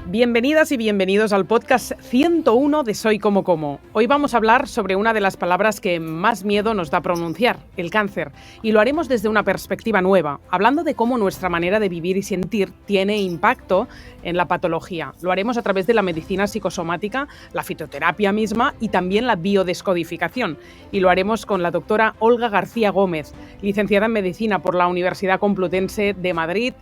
Bienvenidas y bienvenidos al podcast 101 de Soy Como Como. Hoy vamos a hablar sobre una de las palabras que más miedo nos da pronunciar, el cáncer, y lo haremos desde una perspectiva nueva, hablando de cómo nuestra manera de vivir y sentir tiene impacto en la patología. Lo haremos a través de la medicina psicosomática, la fitoterapia misma y también la biodescodificación, y lo haremos con la doctora Olga García Gómez, licenciada en Medicina por la Universidad Complutense de Madrid.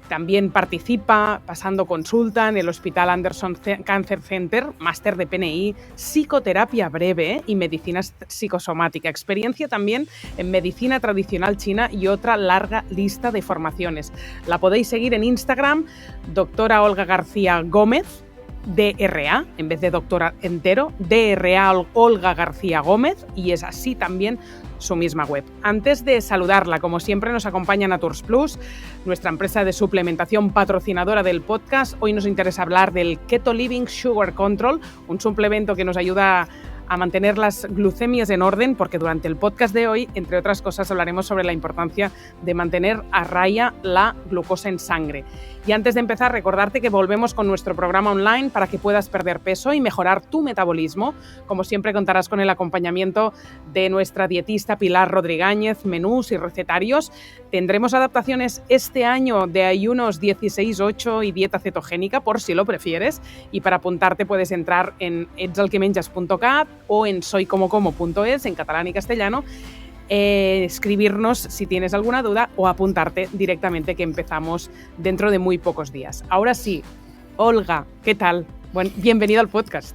También participa pasando consulta en el Hospital Anderson Cancer Center, máster de PNI, psicoterapia breve y medicina psicosomática. Experiencia también en medicina tradicional china y otra larga lista de formaciones. La podéis seguir en Instagram, doctora Olga García Gómez, DRA, en vez de doctora entero, DRA Olga García Gómez, y es así también su misma web. Antes de saludarla, como siempre, nos acompaña Naturs Plus, nuestra empresa de suplementación patrocinadora del podcast. Hoy nos interesa hablar del Keto Living Sugar Control, un suplemento que nos ayuda a mantener las glucemias en orden, porque durante el podcast de hoy, entre otras cosas, hablaremos sobre la importancia de mantener a raya la glucosa en sangre. Y antes de empezar, recordarte que volvemos con nuestro programa online para que puedas perder peso y mejorar tu metabolismo. Como siempre, contarás con el acompañamiento de nuestra dietista Pilar Rodríguez, menús y recetarios. Tendremos adaptaciones este año de ayunos 16-8 y dieta cetogénica, por si lo prefieres. Y para apuntarte puedes entrar en etselquemenjas.cat o en soycomocomo.es, en catalán y castellano, escribirnos si tienes alguna duda o apuntarte directamente, que empezamos dentro de muy pocos días. Ahora sí, Olga, ¿qué tal? Bienvenido al podcast.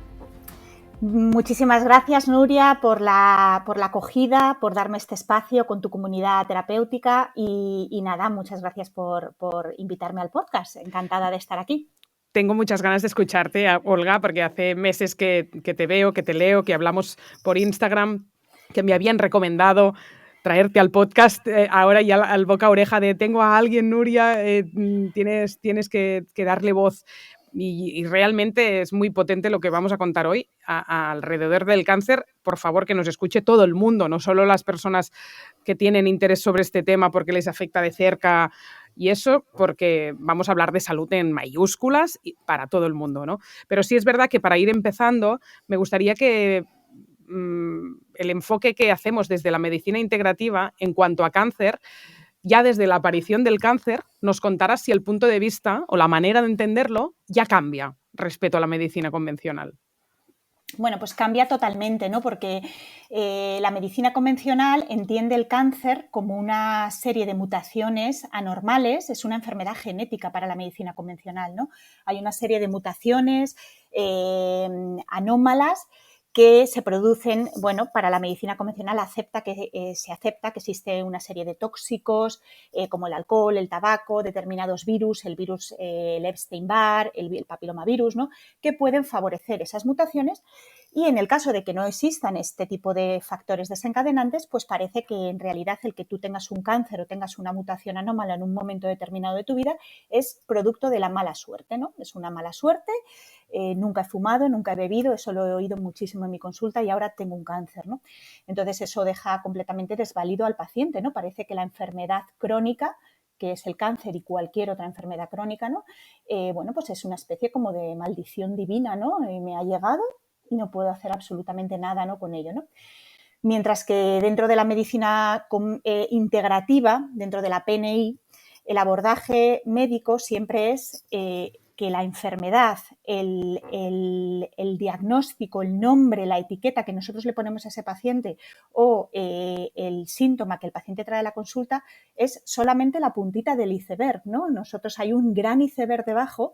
Muchísimas gracias, Nuria, por la acogida, por darme este espacio con tu comunidad terapéutica y nada, muchas gracias por invitarme al podcast. Encantada de estar aquí. Tengo muchas ganas de escucharte, Olga, porque hace meses que te veo, que te leo, que hablamos por Instagram, que me habían recomendado traerte al podcast. Ahora ya al boca a oreja de tengo a alguien, Nuria, tienes que darle voz. Y realmente es muy potente lo que vamos a contar hoy alrededor del cáncer. Por favor, que nos escuche todo el mundo, no solo las personas que tienen interés sobre este tema porque les afecta de cerca, y eso porque vamos a hablar de salud en mayúsculas y para todo el mundo, ¿no? Pero sí es verdad que para ir empezando me gustaría que el enfoque que hacemos desde la medicina integrativa en cuanto a cáncer, ya desde la aparición del cáncer, nos contaras si el punto de vista o la manera de entenderlo ya cambia respecto a la medicina convencional. Bueno, pues cambia totalmente, ¿no? Porque la medicina convencional entiende el cáncer como una serie de mutaciones anormales, es una enfermedad genética para la medicina convencional, ¿no? Hay una serie de mutaciones anómalas que se producen, bueno, para la medicina convencional se acepta que existe una serie de tóxicos como el alcohol, el tabaco, determinados virus, el virus el Epstein-Barr, el papilomavirus, ¿no? Que pueden favorecer esas mutaciones. Y en el caso de que no existan este tipo de factores desencadenantes, pues parece que en realidad el que tú tengas un cáncer o tengas una mutación anómala en un momento determinado de tu vida es producto de la mala suerte, ¿no? Es una mala suerte, nunca he fumado, nunca he bebido, eso lo he oído muchísimo en mi consulta y ahora tengo un cáncer, ¿no? Entonces eso deja completamente desvalido al paciente, ¿no? Parece que la enfermedad crónica, que es el cáncer y cualquier otra enfermedad crónica, ¿no? Bueno, pues es una especie como de maldición divina, ¿no? Me ha llegado y no puedo hacer absolutamente nada, ¿no? Con ello, ¿no? Mientras que dentro de la medicina integrativa, dentro de la PNI, el abordaje médico siempre es que la enfermedad, el diagnóstico, el nombre, la etiqueta que nosotros le ponemos a ese paciente o el síntoma que el paciente trae a la consulta es solamente la puntita del iceberg, ¿no? Nosotros hay un gran iceberg debajo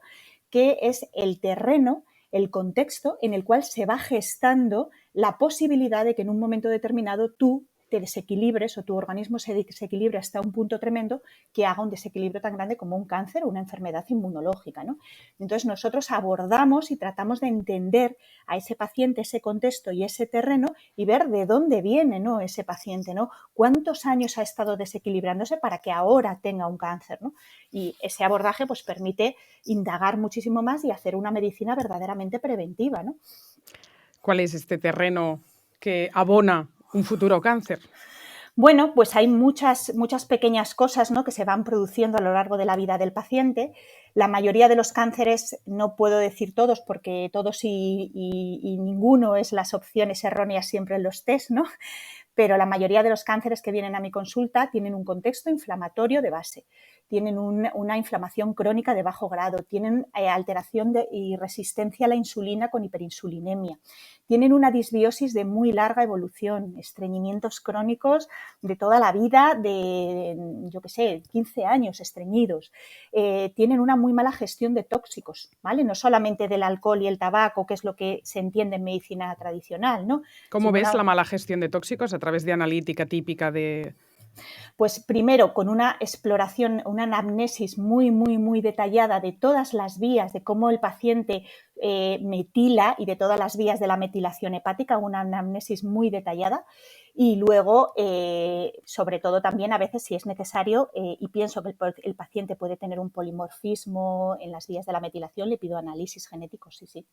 que es el terreno, el contexto en el cual se va gestando la posibilidad de que en un momento determinado tú te desequilibres o tu organismo se desequilibre hasta un punto tremendo que haga un desequilibrio tan grande como un cáncer o una enfermedad inmunológica, ¿no? Entonces nosotros abordamos y tratamos de entender a ese paciente, ese contexto y ese terreno y ver de dónde viene, ¿no? Ese paciente, ¿no? Cuántos años ha estado desequilibrándose para que ahora tenga un cáncer, ¿no? Y ese abordaje pues permite indagar muchísimo más y hacer una medicina verdaderamente preventiva, ¿no? ¿Cuál es este terreno que abona un futuro cáncer? Bueno, pues hay muchas pequeñas cosas, ¿no?, que se van produciendo a lo largo de la vida del paciente. La mayoría de los cánceres, no puedo decir todos porque todos y ninguno es las opciones erróneas siempre en los test, ¿no? Pero la mayoría de los cánceres que vienen a mi consulta tienen un contexto inflamatorio de base, tienen una inflamación crónica de bajo grado, tienen alteración y resistencia a la insulina con hiperinsulinemia, tienen una disbiosis de muy larga evolución, estreñimientos crónicos de toda la vida, de, yo qué sé, 15 años estreñidos, tienen una muy mala gestión de tóxicos, ¿vale? No solamente del alcohol y el tabaco, que es lo que se entiende en medicina tradicional, ¿no? ¿Cómo Sino ves la mala gestión de tóxicos a través de analítica típica de...? Pues primero con una exploración, una anamnesis muy detallada de todas las vías, de cómo el paciente metila y de todas las vías de la metilación hepática, una anamnesis muy detallada. Y luego, sobre todo también a veces si es necesario, y pienso que el paciente puede tener un polimorfismo en las vías de la metilación, le pido análisis genéticos, sí.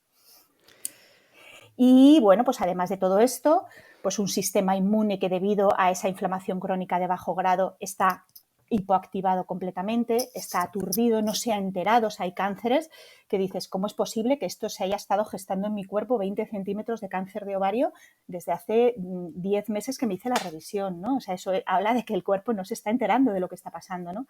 Y bueno, pues además de todo esto, pues un sistema inmune que debido a esa inflamación crónica de bajo grado está hipoactivado completamente, está aturdido, no se ha enterado. O sea, hay cánceres que dices, ¿cómo es posible que esto se haya estado gestando en mi cuerpo 20 centímetros de cáncer de ovario desde hace 10 meses que me hice la revisión, ¿no? O sea, eso habla de que el cuerpo no se está enterando de lo que está pasando, ¿no?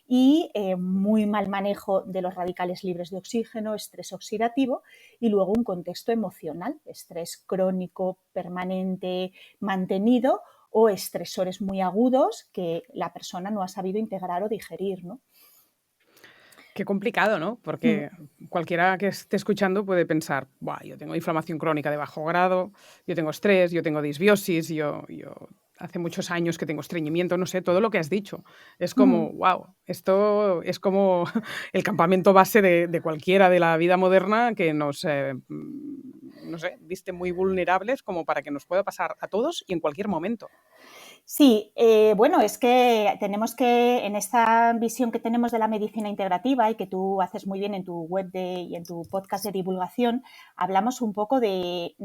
Y muy mal manejo de los radicales libres de oxígeno, estrés oxidativo y luego un contexto emocional, estrés crónico, permanente, mantenido o estresores muy agudos que la persona no ha sabido integrar o digerir, ¿no? Qué complicado, ¿no? Porque cualquiera que esté escuchando puede pensar, buah, yo tengo inflamación crónica de bajo grado, yo tengo estrés, yo tengo disbiosis, yo hace muchos años que tengo estreñimiento, no sé, todo lo que has dicho. Es como, wow, esto es como el campamento base de cualquiera de la vida moderna que nos, no sé, viste muy vulnerables como para que nos pueda pasar a todos y en cualquier momento. Sí, bueno, es que tenemos que, en esta visión que tenemos de la medicina integrativa y que tú haces muy bien en tu web y en tu podcast de divulgación, hablamos un poco de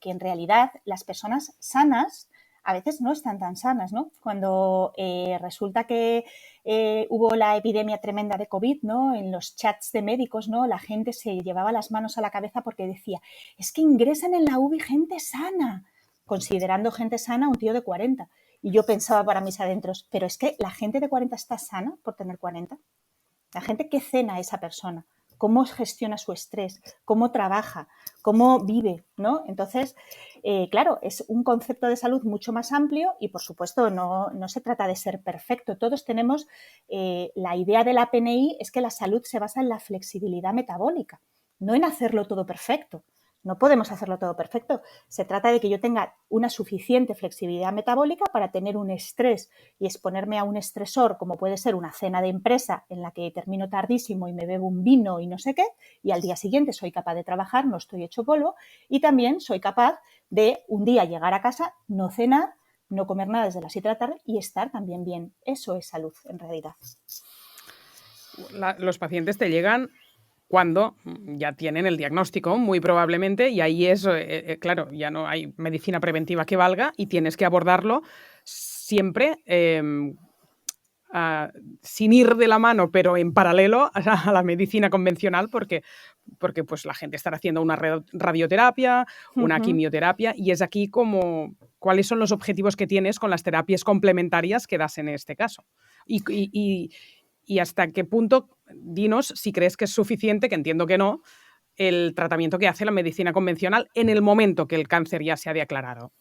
que en realidad las personas sanas a veces no están tan sanas, ¿no? Cuando resulta que hubo la epidemia tremenda de COVID, ¿no? En los chats de médicos, ¿no? La gente se llevaba las manos a la cabeza porque decía, es que ingresan en la UBI gente sana, considerando gente sana un tío de 40. Y yo pensaba para mis adentros, pero es que la gente de 40 está sana por tener 40. La gente que cena a esa persona, cómo gestiona su estrés, cómo trabaja, cómo vive, ¿no? Entonces, claro, es un concepto de salud mucho más amplio y, por supuesto, no se trata de ser perfecto. Todos tenemos, la idea de la PNI es que la salud se basa en la flexibilidad metabólica, no en hacerlo todo perfecto. No podemos hacerlo todo perfecto. Se trata de que yo tenga una suficiente flexibilidad metabólica para tener un estrés y exponerme a un estresor, como puede ser una cena de empresa en la que termino tardísimo y me bebo un vino y no sé qué, y al día siguiente soy capaz de trabajar, no estoy hecho polvo, y también soy capaz de un día llegar a casa, no cenar, no comer nada desde las 7 de la tarde y estar también bien. Eso es salud, en realidad. Los pacientes te llegan cuando ya tienen el diagnóstico, muy probablemente, y ahí es, claro, ya no hay medicina preventiva que valga y tienes que abordarlo siempre sin ir de la mano, pero en paralelo a la medicina convencional, porque pues, la gente estará haciendo una radioterapia, una quimioterapia, y es aquí como cuáles son los objetivos que tienes con las terapias complementarias que das en este caso. Y hasta qué punto, dinos si crees que es suficiente, que entiendo que no, el tratamiento que hace la medicina convencional en el momento que el cáncer ya se ha declarado.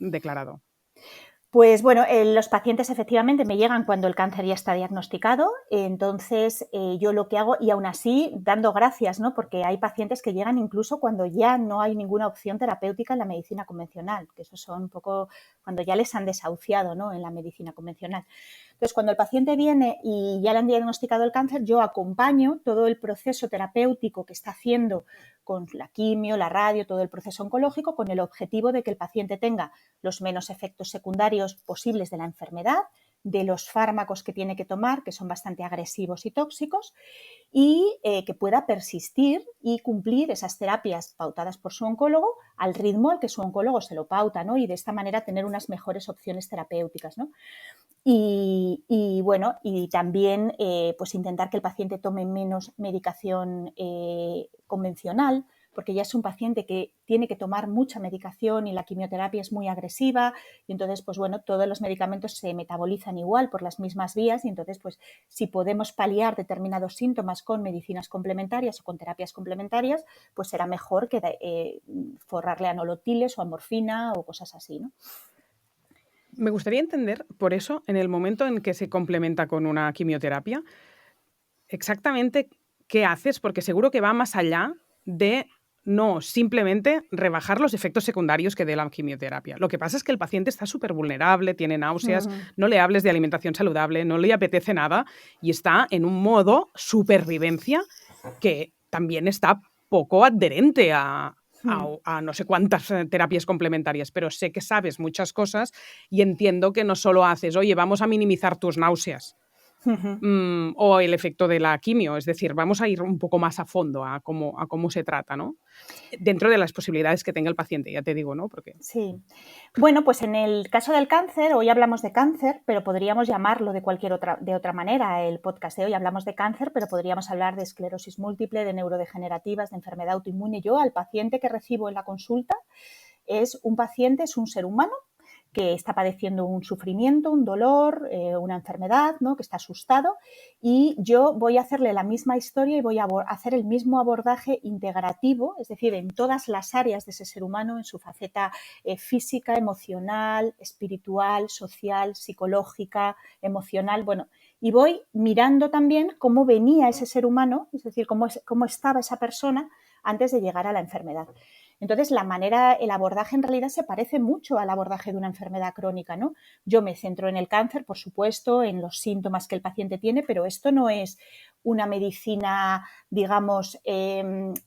Pues bueno, los pacientes efectivamente me llegan cuando el cáncer ya está diagnosticado, entonces yo lo que hago, y aún así dando gracias, ¿no? Porque hay pacientes que llegan incluso cuando ya no hay ninguna opción terapéutica en la medicina convencional, que esos son un poco cuando ya les han desahuciado, ¿no? En la medicina convencional. Entonces, cuando el paciente viene y ya le han diagnosticado el cáncer, yo acompaño todo el proceso terapéutico que está haciendo con la quimio, la radio, todo el proceso oncológico, con el objetivo de que el paciente tenga los menos efectos secundarios posibles de la enfermedad, de los fármacos que tiene que tomar, que son bastante agresivos y tóxicos, y que pueda persistir y cumplir esas terapias pautadas por su oncólogo al ritmo al que su oncólogo se lo pauta, ¿no? Y de esta manera tener unas mejores opciones terapéuticas, ¿no? Bueno, y también pues intentar que el paciente tome menos medicación convencional, porque ya es un paciente que tiene que tomar mucha medicación y la quimioterapia es muy agresiva y entonces, pues bueno, todos los medicamentos se metabolizan igual por las mismas vías y entonces, pues si podemos paliar determinados síntomas con medicinas complementarias o con terapias complementarias, pues será mejor que forrarle a nolotiles o a morfina o cosas así, ¿no? Me gustaría entender, por eso, en el momento en que se complementa con una quimioterapia, exactamente qué haces, porque seguro que va más allá de no simplemente rebajar los efectos secundarios que dé la quimioterapia. Lo que pasa es que el paciente está súper vulnerable, tiene náuseas, no le hables de alimentación saludable, no le apetece nada y está en un modo supervivencia que también está poco adherente a no sé cuántas terapias complementarias, pero sé que sabes muchas cosas y entiendo que no solo haces, oye, vamos a minimizar tus náuseas o el efecto de la quimio, es decir, vamos a ir un poco más a fondo a cómo se trata, ¿no? Dentro de las posibilidades que tenga el paciente, ya te digo, ¿no? Porque... Sí. Bueno, pues en el caso del cáncer, hoy hablamos de cáncer, pero podríamos llamarlo de otra manera. El podcast de hoy hablamos de cáncer, pero podríamos hablar de esclerosis múltiple, de neurodegenerativas, de enfermedad autoinmune. Yo, al paciente que recibo en la consulta, es un ser humano que está padeciendo un sufrimiento, un dolor, una enfermedad, ¿no? Que está asustado y yo voy a hacerle la misma historia y voy a hacer el mismo abordaje integrativo, es decir, en todas las áreas de ese ser humano, en su faceta física, emocional, espiritual, social, psicológica, emocional, bueno, y voy mirando también cómo venía ese ser humano, es decir, cómo estaba esa persona antes de llegar a la enfermedad. Entonces, el abordaje en realidad se parece mucho al abordaje de una enfermedad crónica, ¿no? Yo me centro en el cáncer, por supuesto, en los síntomas que el paciente tiene, pero esto no es una medicina, digamos,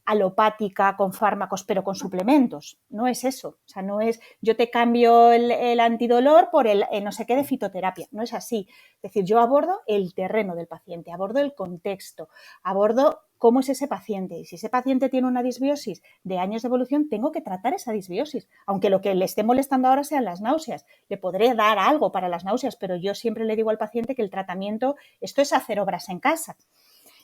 alopática con fármacos, pero con suplementos. No es eso. O sea, no es yo te cambio el antidolor por el no sé qué de fitoterapia. No es así. Es decir, yo abordo el terreno del paciente, abordo el contexto, abordo cómo es ese paciente. Y si ese paciente tiene una disbiosis de años de evolución, tengo que tratar esa disbiosis. Aunque lo que le esté molestando ahora sean las náuseas. Le podré dar algo para las náuseas, pero yo siempre le digo al paciente que el tratamiento, esto es hacer obras en casa.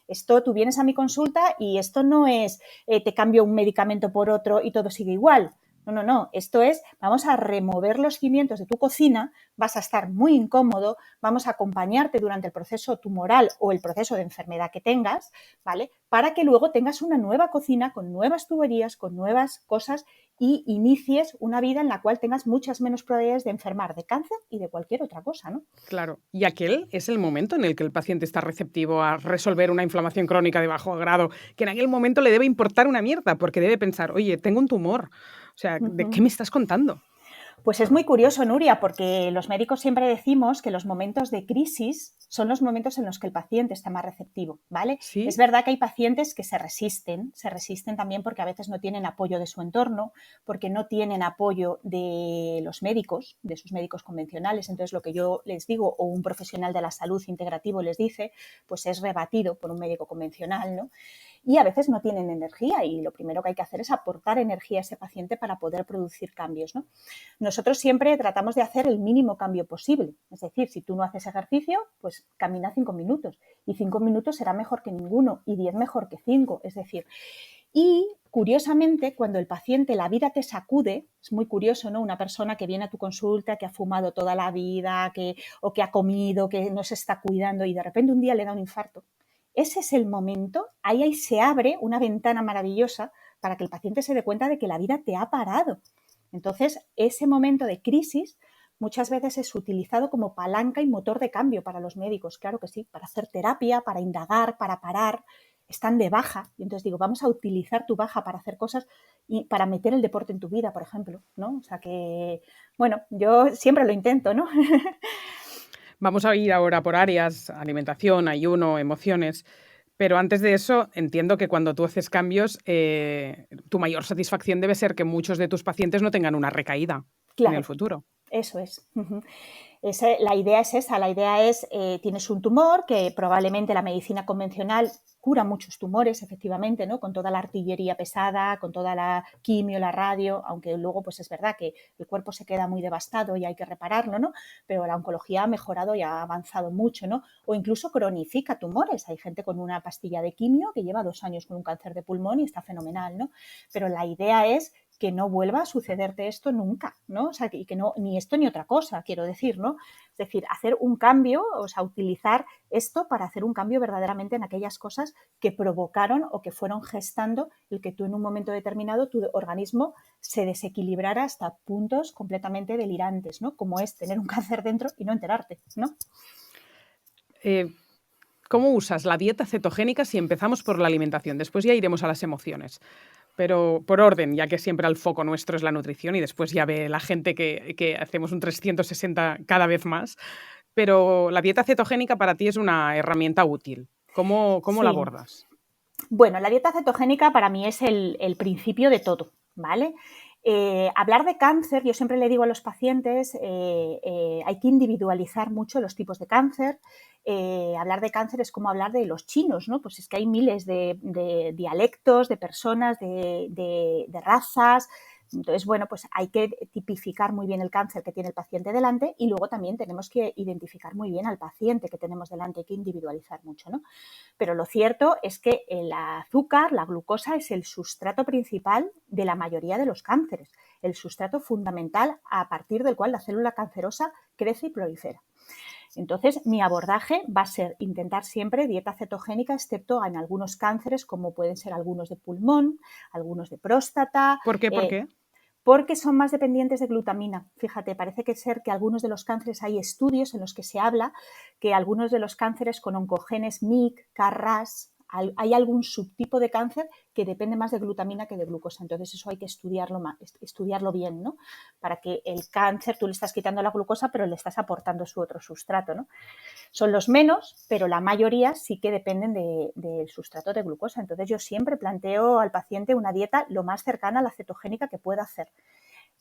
Esto, tú vienes a mi consulta y esto no es te cambio un medicamento por otro y todo sigue igual. No. Esto es, vamos a remover los cimientos de tu cocina, vas a estar muy incómodo, vamos a acompañarte durante el proceso tumoral o el proceso de enfermedad que tengas, ¿vale? Para que luego tengas una nueva cocina con nuevas tuberías, con nuevas cosas y inicies una vida en la cual tengas muchas menos probabilidades de enfermar de cáncer y de cualquier otra cosa, ¿no? Claro, y aquel es el momento en el que el paciente está receptivo a resolver una inflamación crónica de bajo grado, que en aquel momento le debe importar una mierda, porque debe pensar, oye, tengo un tumor, o sea, ¿de qué me estás contando? Pues es muy curioso, Nuria, porque los médicos siempre decimos que los momentos de crisis son los momentos en los que el paciente está más receptivo, ¿vale? ¿Sí? Es verdad que hay pacientes que se resisten también porque a veces no tienen apoyo de su entorno, porque no tienen apoyo de los médicos, de sus médicos convencionales. Entonces, lo que yo les digo, o un profesional de la salud integrativo les dice, pues es rebatido por un médico convencional, ¿no? Y a veces no tienen energía y lo primero que hay que hacer es aportar energía a ese paciente para poder producir cambios, ¿no? Nosotros siempre tratamos de hacer el mínimo cambio posible. Es decir, si tú no haces ejercicio, pues camina 5 minutos. Y 5 minutos será mejor que ninguno y 10 mejor que 5. Es decir, y curiosamente, cuando el paciente, la vida te sacude, es muy curioso, ¿no? Una persona que viene a tu consulta, que ha fumado toda la vida, o que ha comido, que no se está cuidando y de repente un día le da un infarto. Ese es el momento, ahí se abre una ventana maravillosa para que el paciente se dé cuenta de que la vida te ha parado. Entonces, ese momento de crisis muchas veces es utilizado como palanca y motor de cambio para los médicos, claro que sí, para hacer terapia, para indagar, para parar, están de baja. Y entonces digo, vamos a utilizar tu baja para hacer cosas y para meter el deporte en tu vida, por ejemplo, ¿no? O sea que, bueno, yo siempre lo intento, ¿no? Vamos a ir ahora por áreas, alimentación, ayuno, emociones. Pero antes de eso, entiendo que cuando tú haces cambios, tu mayor satisfacción debe ser que muchos de tus pacientes no tengan una recaída en el Claro, futuro. eso es. La idea es esa, la idea es, tienes un tumor que probablemente la medicina convencional cura muchos tumores, efectivamente, ¿no? Con toda la artillería pesada, con toda la quimio, la radio, aunque luego pues es verdad que el cuerpo se queda muy devastado y hay que repararlo, ¿no? Pero la oncología ha mejorado y ha avanzado mucho, ¿no? O incluso cronifica tumores. Hay gente con una pastilla de quimio que lleva 2 años con un cáncer de pulmón y está fenomenal, ¿no? Pero la idea es que no vuelva a sucederte esto nunca, ¿no? O sea, y que no, ni esto ni otra cosa, quiero decir, ¿no? Es decir, hacer un cambio, o sea, utilizar esto para hacer un cambio verdaderamente en aquellas cosas que provocaron o que fueron gestando el que tú en un momento determinado tu organismo se desequilibrara hasta puntos completamente delirantes, ¿no? Como es tener un cáncer dentro y no enterarte, ¿no? ¿Cómo usas la dieta cetogénica si empezamos por la alimentación? Después ya iremos a las emociones. Pero por orden, ya que siempre el foco nuestro es la nutrición y después ya ve la gente que hacemos un 360 cada vez más. Pero la dieta cetogénica para ti es una herramienta útil. ¿Cómo la Sí. abordas? Bueno, la dieta cetogénica para mí es el principio de todo, ¿vale? Hablar de cáncer, yo siempre le digo a los pacientes, hay que individualizar mucho los tipos de cáncer. Hablar de cáncer es como hablar de los chinos, ¿no? Pues es que hay miles de dialectos, de personas, de razas. Entonces, bueno, pues hay que tipificar muy bien el cáncer que tiene el paciente delante y luego también tenemos que identificar muy bien al paciente que tenemos delante, hay que individualizar mucho, ¿no? Pero lo cierto es que el azúcar, la glucosa, es el sustrato principal de la mayoría de los cánceres, el sustrato fundamental a partir del cual la célula cancerosa crece y prolifera. Entonces, mi abordaje va a ser intentar siempre dieta cetogénica, excepto en algunos cánceres, como pueden ser algunos de pulmón, algunos de próstata. ¿Por qué? ¿Por qué? Porque son más dependientes de glutamina. Fíjate, parece que ser que algunos de los cánceres, hay estudios en los que se habla que algunos de los cánceres con oncogenes MYC, KRAS, hay algún subtipo de cáncer que depende más de glutamina que de glucosa. Entonces eso hay que estudiarlo bien, ¿no? Para que el cáncer, tú le estás quitando la glucosa, pero le estás aportando su otro sustrato, ¿no? Son los menos, pero la mayoría sí que dependen del sustrato de glucosa. Entonces yo siempre planteo al paciente una dieta lo más cercana a la cetogénica que pueda hacer.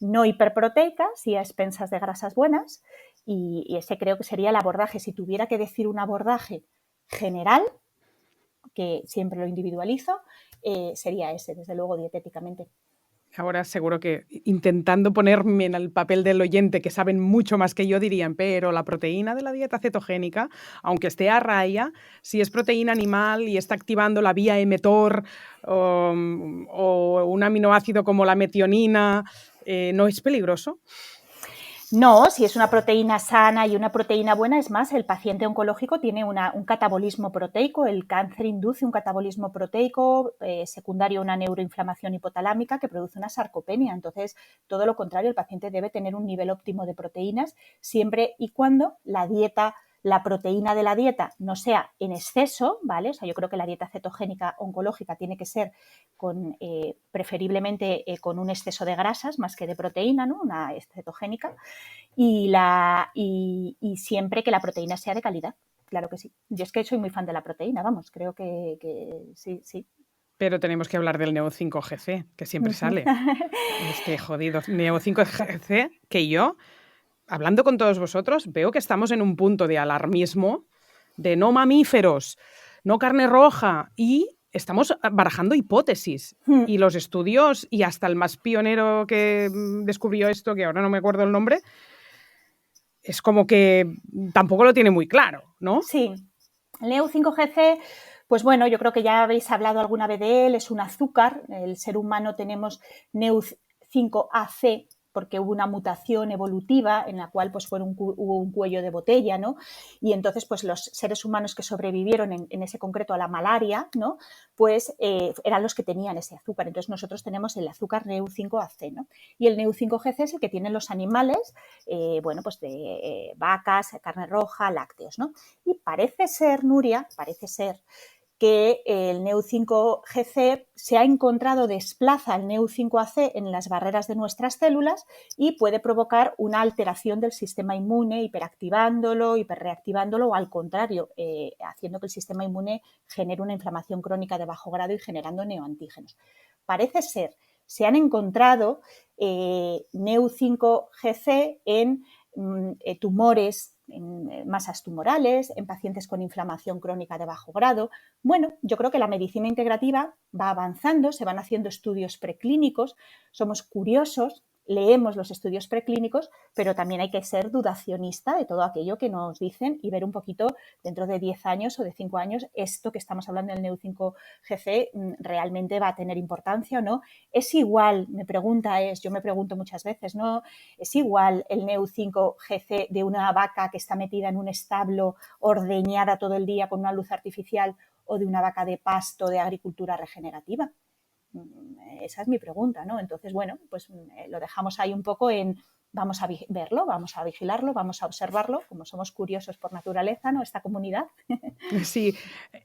No hiperproteica, sí a expensas de grasas buenas, y ese creo que sería el abordaje. Si tuviera que decir un abordaje general, que siempre lo individualizo, sería ese, desde luego, dietéticamente. Ahora seguro que intentando ponerme en el papel del oyente, que saben mucho más que yo, dirían, pero la proteína de la dieta cetogénica, aunque esté a raya, si es proteína animal y está activando la vía mTOR o un aminoácido como la metionina, ¿no es peligroso? No, si es una proteína sana y una proteína buena, es más, el paciente oncológico tiene un catabolismo proteico, el cáncer induce un catabolismo proteico secundario a una neuroinflamación hipotalámica que produce una sarcopenia. Entonces, todo lo contrario, el paciente debe tener un nivel óptimo de proteínas siempre y cuando la proteína de la dieta no sea en exceso, ¿vale? O sea, yo creo que la dieta cetogénica oncológica tiene que ser preferiblemente con un exceso de grasas más que de proteína, ¿no? Una cetogénica. Y siempre que la proteína sea de calidad, claro que sí. Yo es que soy muy fan de la proteína, vamos, creo que sí, sí. Pero tenemos que hablar del Neo 5GC, que siempre sale. Es que jodido, Neo 5GC, que yo, hablando con todos vosotros, veo que estamos en un punto de alarmismo, de no mamíferos, no carne roja, y estamos barajando hipótesis. Y los estudios, y hasta el más pionero que descubrió esto, que ahora no me acuerdo el nombre, es como que tampoco lo tiene muy claro, ¿no? Sí, el Neu5Gc, pues bueno, yo creo que ya habéis hablado alguna vez de él, es un azúcar, el ser humano tenemos Neu5AC porque hubo una mutación evolutiva en la cual pues hubo un cuello de botella, ¿no? Y entonces pues los seres humanos que sobrevivieron en ese concreto a la malaria, ¿no? Pues eran los que tenían ese azúcar. Entonces nosotros tenemos el azúcar Neu5AC, ¿no? Y el Neu5Gc es el que tienen los animales, bueno, pues de vacas, carne roja, lácteos, ¿no? Y parece ser, Nuria, parece ser que el Neu5Gc se ha encontrado desplaza el Neu5AC en las barreras de nuestras células y puede provocar una alteración del sistema inmune, hiperactivándolo, hiperreactivándolo o al contrario, haciendo que el sistema inmune genere una inflamación crónica de bajo grado y generando neoantígenos. Parece ser, se han encontrado Neu5Gc en tumores, en masas tumorales, en pacientes con inflamación crónica de bajo grado. Bueno, yo creo que la medicina integrativa va avanzando, se van haciendo estudios preclínicos, somos curiosos, leemos los estudios preclínicos, pero también hay que ser dudacionista de todo aquello que nos dicen y ver un poquito dentro de 10 años o de 5 años esto que estamos hablando del Neu5Gc realmente va a tener importancia o no. Es igual, yo me pregunto muchas veces, ¿no? Es igual el Neu5Gc de una vaca que está metida en un establo ordeñada todo el día con una luz artificial o de una vaca de pasto de agricultura regenerativa. Esa es mi pregunta, ¿no? Entonces, bueno, pues lo dejamos ahí un poco en vamos a verlo, vamos a vigilarlo, vamos a observarlo, como somos curiosos por naturaleza, ¿no? Esta comunidad. Sí,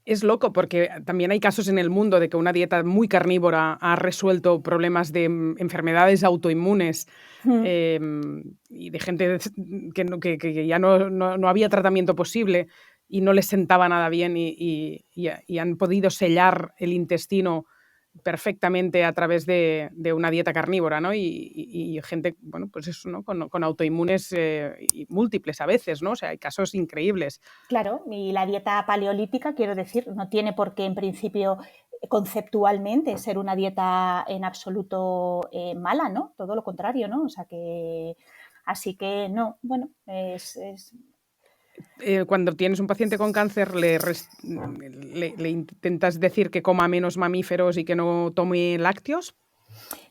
es loco porque también hay casos en el mundo de que una dieta muy carnívora ha resuelto problemas de enfermedades autoinmunes y de gente que ya no había tratamiento posible y no les sentaba nada bien y han podido sellar el intestino perfectamente a través de una dieta carnívora, ¿no? Y gente, bueno, pues eso, ¿no? Con autoinmunes y múltiples a veces, ¿no? O sea, hay casos increíbles. Claro, y la dieta paleolítica, quiero decir, no tiene por qué en principio conceptualmente ser una dieta en absoluto mala, ¿no? Todo lo contrario, ¿no? O sea que, así que no, bueno, Cuando tienes un paciente con cáncer, le intentas decir que coma menos mamíferos y que no tome lácteos.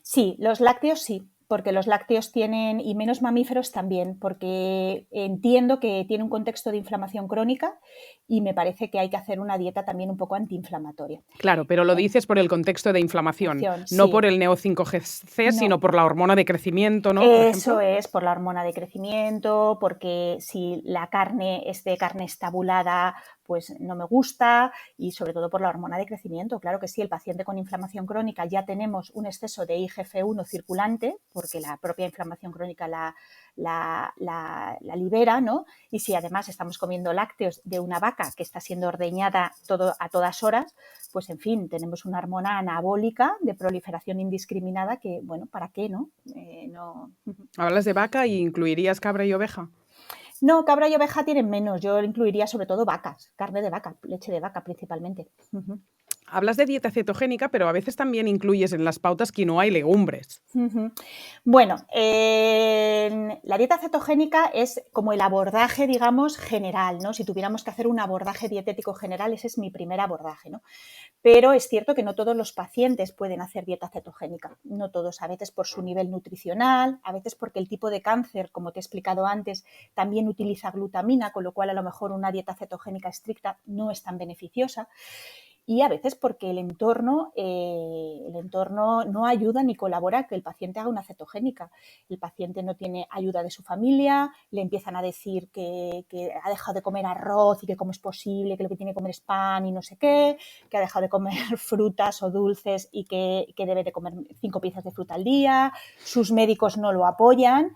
Sí, los lácteos sí, porque los lácteos tienen, y menos mamíferos también, porque entiendo que tiene un contexto de inflamación crónica y me parece que hay que hacer una dieta también un poco antiinflamatoria. Claro, pero lo dices por el contexto de inflamación, no Sí, por el Neo5Gc, sino no. por la hormona de crecimiento, ¿no? Por Eso ejemplo. es por la hormona de crecimiento, porque si la carne es de carne estabulada, pues no me gusta, y sobre todo por la hormona de crecimiento. Claro que sí, el paciente con inflamación crónica ya tenemos un exceso de IGF-1 circulante, porque la propia inflamación crónica la libera, ¿no? Y si además estamos comiendo lácteos de una vaca que está siendo ordeñada a todas horas, pues en fin, tenemos una hormona anabólica de proliferación indiscriminada que, bueno, ¿para qué, no? No. Hablas de vaca y incluirías cabra y oveja. No, cabra y oveja tienen menos. Yo incluiría sobre todo vacas, carne de vaca, leche de vaca principalmente. Hablas de dieta cetogénica, pero a veces también incluyes en las pautas quinoa y legumbres. Bueno, la dieta cetogénica es como el abordaje, digamos, general, ¿no? Si tuviéramos que hacer un abordaje dietético general, ese es mi primer abordaje, ¿no? Pero es cierto que no todos los pacientes pueden hacer dieta cetogénica, no todos, a veces por su nivel nutricional, a veces porque el tipo de cáncer, como te he explicado antes, también utiliza glutamina, con lo cual a lo mejor una dieta cetogénica estricta no es tan beneficiosa. Y a veces porque el entorno no ayuda ni colabora a que el paciente haga una cetogénica. El paciente no tiene ayuda de su familia, le empiezan a decir que ha dejado de comer arroz y que cómo es posible, que lo que tiene que comer es pan y no sé qué, que ha dejado de comer frutas o dulces y que debe de comer 5 piezas de fruta al día, sus médicos no lo apoyan.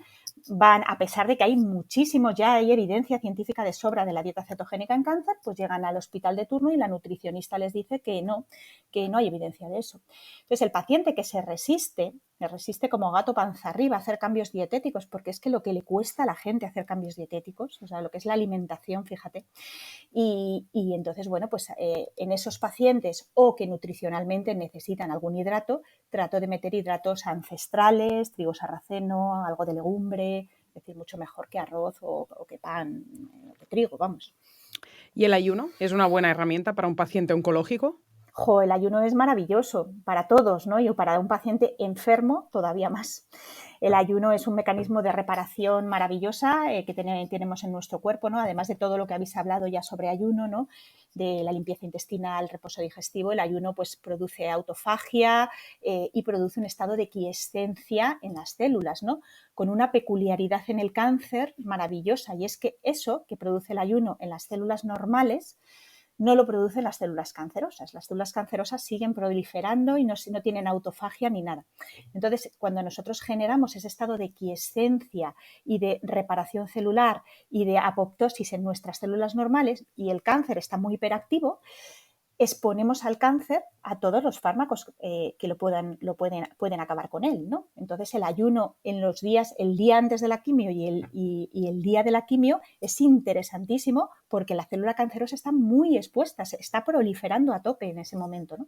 Van, a pesar de que hay muchísimos, ya hay evidencia científica de sobra de la dieta cetogénica en cáncer, pues llegan al hospital de turno y la nutricionista les dice que no hay evidencia de eso. Entonces, el paciente que se resiste como gato panza arriba a hacer cambios dietéticos, porque es que lo que le cuesta a la gente hacer cambios dietéticos, o sea, lo que es la alimentación, fíjate, y entonces, bueno, pues en esos pacientes o que nutricionalmente necesitan algún hidrato, trato de meter hidratos ancestrales, trigo sarraceno, algo de legumbre, es decir, mucho mejor que arroz o que pan de trigo, vamos. ¿Y el ayuno es una buena herramienta para un paciente oncológico? Jo, el ayuno es maravilloso para todos, ¿no? Y para un paciente enfermo todavía más. El ayuno es un mecanismo de reparación maravillosa que tenemos en nuestro cuerpo, ¿no? Además de todo lo que habéis hablado ya sobre ayuno, ¿no? De la limpieza intestinal, reposo digestivo, el ayuno pues produce autofagia y produce un estado de quiescencia en las células, ¿no? Con una peculiaridad en el cáncer maravillosa, y es que eso que produce el ayuno en las células normales no lo producen las células cancerosas. Las células cancerosas siguen proliferando y no tienen autofagia ni nada. Entonces, cuando nosotros generamos ese estado de quiescencia y de reparación celular y de apoptosis en nuestras células normales y el cáncer está muy hiperactivo, exponemos al cáncer a todos los fármacos que pueden acabar con él, ¿no? Entonces el ayuno en los días, el día antes de la quimio y el día de la quimio es interesantísimo porque la célula cancerosa está muy expuesta, se está proliferando a tope en ese momento, ¿no?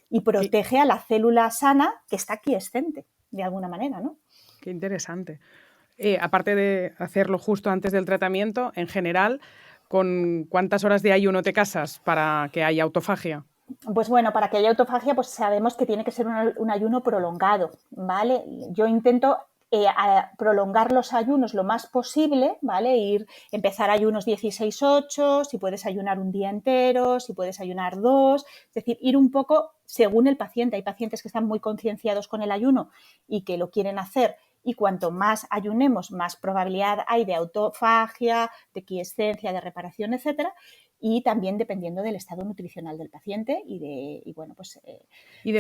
Y protege a la célula sana que está quiescente, de alguna manera, ¿no? Qué interesante. Aparte de hacerlo justo antes del tratamiento, en general, ¿con cuántas horas de ayuno te casas para que haya autofagia? Pues bueno, para que haya autofagia, pues sabemos que tiene que ser un ayuno prolongado, ¿vale? Yo intento prolongar los ayunos lo más posible, ¿vale? Empezar ayunos 16-8, si puedes ayunar un día entero, si puedes ayunar 2, es decir, ir un poco según el paciente. Hay pacientes que están muy concienciados con el ayuno y que lo quieren hacer, y cuanto más ayunemos, más probabilidad hay de autofagia, de quiescencia, de reparación, etcétera. Y también dependiendo del estado nutricional del paciente Y de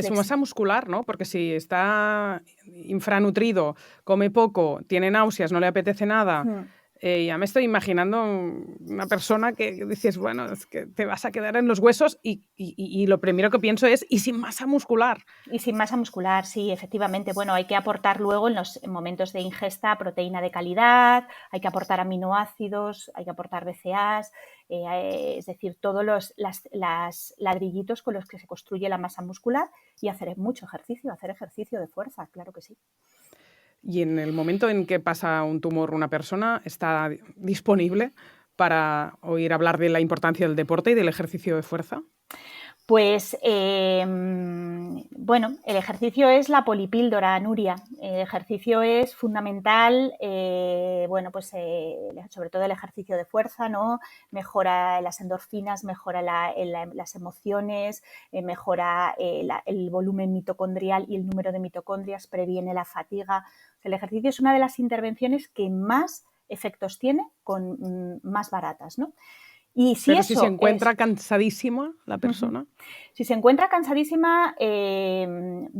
su masa muscular, ¿no? Porque si está infranutrido, come poco, tiene náuseas, no le apetece nada. Ya me estoy imaginando una persona que dices, bueno, es que te vas a quedar en los huesos y lo primero que pienso es, ¿y sin masa muscular? Y sin masa muscular, sí, efectivamente. Bueno, hay que aportar luego en los momentos de ingesta proteína de calidad, hay que aportar aminoácidos, hay que aportar BCAAs, es decir, todos los ladrillitos con los que se construye la masa muscular, y hacer mucho ejercicio, hacer ejercicio de fuerza, claro que sí. Y en el momento en que pasa un tumor una persona, ¿está disponible para oír hablar de la importancia del deporte y del ejercicio de fuerza? Pues bueno, el ejercicio es la polipíldora, Nuria. El ejercicio es fundamental, sobre todo el ejercicio de fuerza, ¿no? Mejora las endorfinas, mejora las emociones, mejora el volumen mitocondrial y el número de mitocondrias, previene la fatiga. El ejercicio es una de las intervenciones que más efectos tiene, con más baratas, ¿no? Y Pero si se encuentra cansadísima la persona. Si se encuentra cansadísima, hay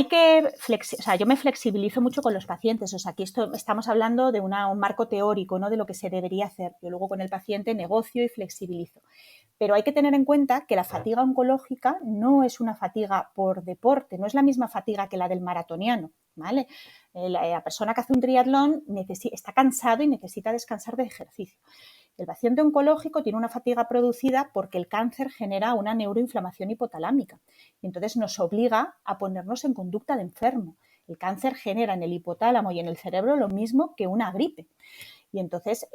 que yo me flexibilizo mucho con los pacientes. O sea, aquí estamos hablando de un marco teórico, ¿no? De lo que se debería hacer. Yo luego con el paciente negocio y flexibilizo. Pero hay que tener en cuenta que la fatiga oncológica no es una fatiga por deporte, no es la misma fatiga que la del maratoniano, ¿vale? La persona que hace un triatlón está cansado y necesita descansar de ejercicio. El paciente oncológico tiene una fatiga producida porque el cáncer genera una neuroinflamación hipotalámica y entonces nos obliga a ponernos en conducta de enfermo. El cáncer genera en el hipotálamo y en el cerebro lo mismo que una gripe. Y entonces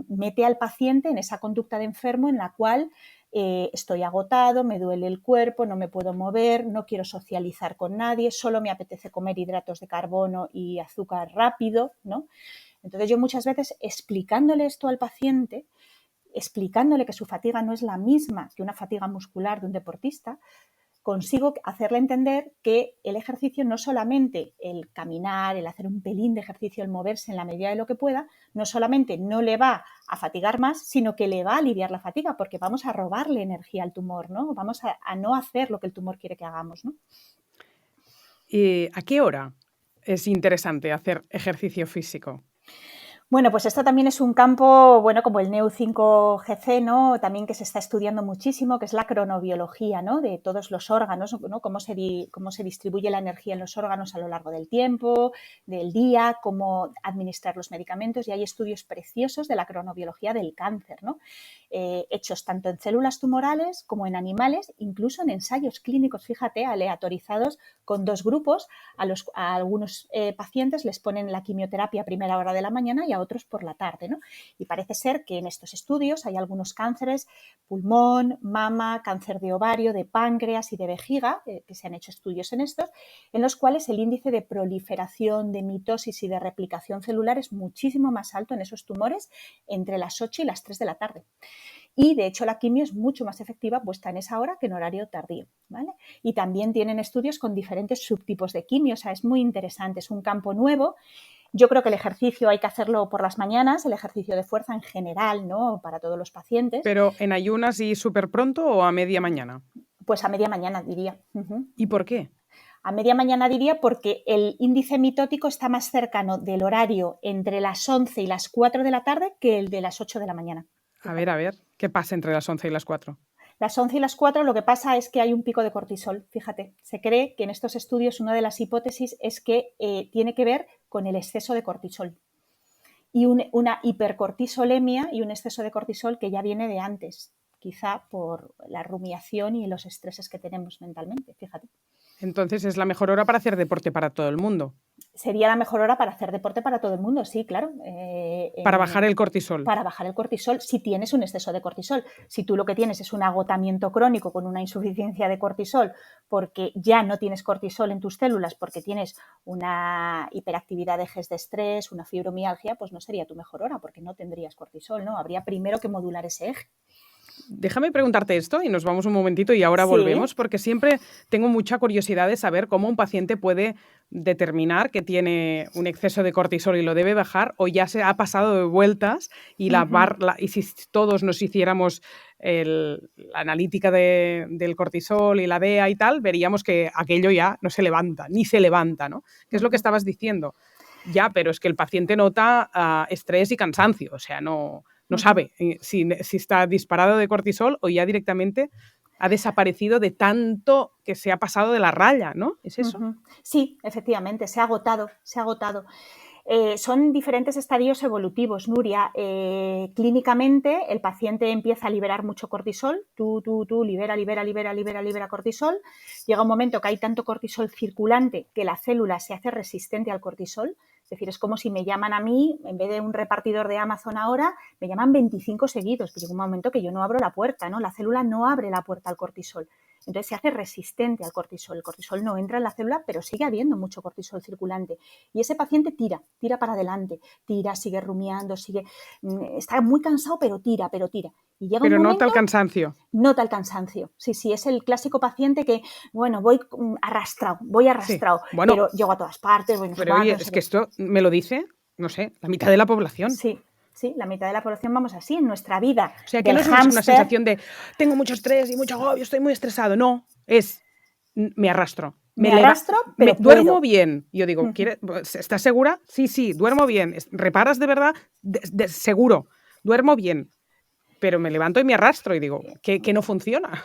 mete al paciente en esa conducta de enfermo en la cual estoy agotado, me duele el cuerpo, no me puedo mover, no quiero socializar con nadie, solo me apetece comer hidratos de carbono y azúcar rápido, ¿no? Entonces yo muchas veces, explicándole esto al paciente, explicándole que su fatiga no es la misma que una fatiga muscular de un deportista, consigo hacerle entender que el ejercicio, no solamente el caminar, el hacer un pelín de ejercicio, el moverse en la medida de lo que pueda, no solamente no le va a fatigar más, sino que le va a aliviar la fatiga, porque vamos a robarle energía al tumor, ¿no? Vamos a no hacer lo que el tumor quiere que hagamos, ¿no? ¿Y a qué hora es interesante hacer ejercicio físico? Bueno, pues esto también es un campo, bueno, como el Neu5Gc, ¿no? También que se está estudiando muchísimo, que es la cronobiología, ¿no? De todos los órganos, ¿no? Cómo se distribuye la energía en los órganos a lo largo del tiempo, del día, cómo administrar los medicamentos, y hay estudios preciosos de la cronobiología del cáncer, ¿no? Hechos tanto en células tumorales como en animales, incluso en ensayos clínicos, fíjate, aleatorizados con dos grupos. A algunos pacientes les ponen la quimioterapia a primera hora de la mañana y a otros por la tarde, ¿no? Y parece ser que en estos estudios hay algunos cánceres, pulmón, mama, cáncer de ovario, de páncreas y de vejiga, que se han hecho estudios en estos, en los cuales el índice de proliferación, de mitosis y de replicación celular es muchísimo más alto en esos tumores entre las 8 y las 3 de la tarde. Y, de hecho, la quimio es mucho más efectiva puesta en esa hora que en horario tardío, ¿vale? Y también tienen estudios con diferentes subtipos de quimio, o sea, es muy interesante, es un campo nuevo. Yo creo que el ejercicio hay que hacerlo por las mañanas, el ejercicio de fuerza en general, ¿no? Para todos los pacientes. ¿Pero en ayunas y súper pronto o a media mañana? Pues a media mañana, diría. ¿Y por qué? A media mañana diría porque el índice mitótico está más cercano del horario entre las 11 y las 4 de la tarde que el de las 8 de la mañana. A ver, ¿qué pasa entre las 11 y las 4? Las 11 y las 4 lo que pasa es que hay un pico de cortisol, fíjate. Se cree que en estos estudios una de las hipótesis es que tiene que ver con el exceso de cortisol y una hipercortisolemia y un exceso de cortisol que ya viene de antes, quizá por la rumiación y los estreses que tenemos mentalmente, fíjate. Entonces es la mejor hora para hacer deporte para todo el mundo. Sería la mejor hora para hacer deporte para todo el mundo, sí, claro. Para bajar el cortisol. Para bajar el cortisol, si tienes un exceso de cortisol. Si tú lo que tienes es un agotamiento crónico con una insuficiencia de cortisol, porque ya no tienes cortisol en tus células, porque tienes una hiperactividad de ejes de estrés, una fibromialgia, pues no sería tu mejor hora, porque no tendrías cortisol, ¿no? Habría primero que modular ese eje. Déjame preguntarte esto y nos vamos un momentito y ahora volvemos, porque siempre tengo mucha curiosidad de saber cómo un paciente puede determinar que tiene un exceso de cortisol y lo debe bajar, o ya se ha pasado de vueltas y, y si todos nos hiciéramos la analítica del cortisol y la DEA y tal, veríamos que aquello ya no se levanta, ni se levanta, ¿no? ¿Qué es lo que estabas diciendo? Ya, pero es que el paciente nota estrés y cansancio, o sea, no sabe si está disparado de cortisol o ya directamente ha desaparecido de tanto que se ha pasado de la raya, ¿no? ¿Es eso? Sí, efectivamente, se ha agotado. Son diferentes estadios evolutivos, Nuria. Clínicamente, el paciente empieza a liberar mucho cortisol, libera cortisol. Llega un momento que hay tanto cortisol circulante que la célula se hace resistente al cortisol. Es decir, es como si me llaman a mí, en vez de un repartidor de Amazon ahora, me llaman 25 seguidos. Pues llega un momento que yo no abro la puerta, ¿no? La célula no abre la puerta al cortisol. Entonces se hace resistente al cortisol. El cortisol no entra en la célula, pero sigue habiendo mucho cortisol circulante. Y ese paciente tira para adelante, sigue rumiando, está muy cansado, pero tira. Y llega pero un momento, nota el cansancio. Nota el cansancio. Sí, es el clásico paciente que, bueno, voy arrastrado, sí, bueno, pero llego a todas partes. Pero oye, es que esto me lo dice, no sé, la mitad de la población. Sí, la mitad de la población vamos así en nuestra vida. O sea, que no es una sensación de tengo mucho estrés y mucho agobio, estoy muy estresado. No, es me arrastro. Me arrastro, pero duermo bien. Yo digo, ¿estás segura? Sí, duermo bien. ¿Reparas de verdad? Seguro, duermo bien. Pero me levanto y me arrastro y digo, que no funciona.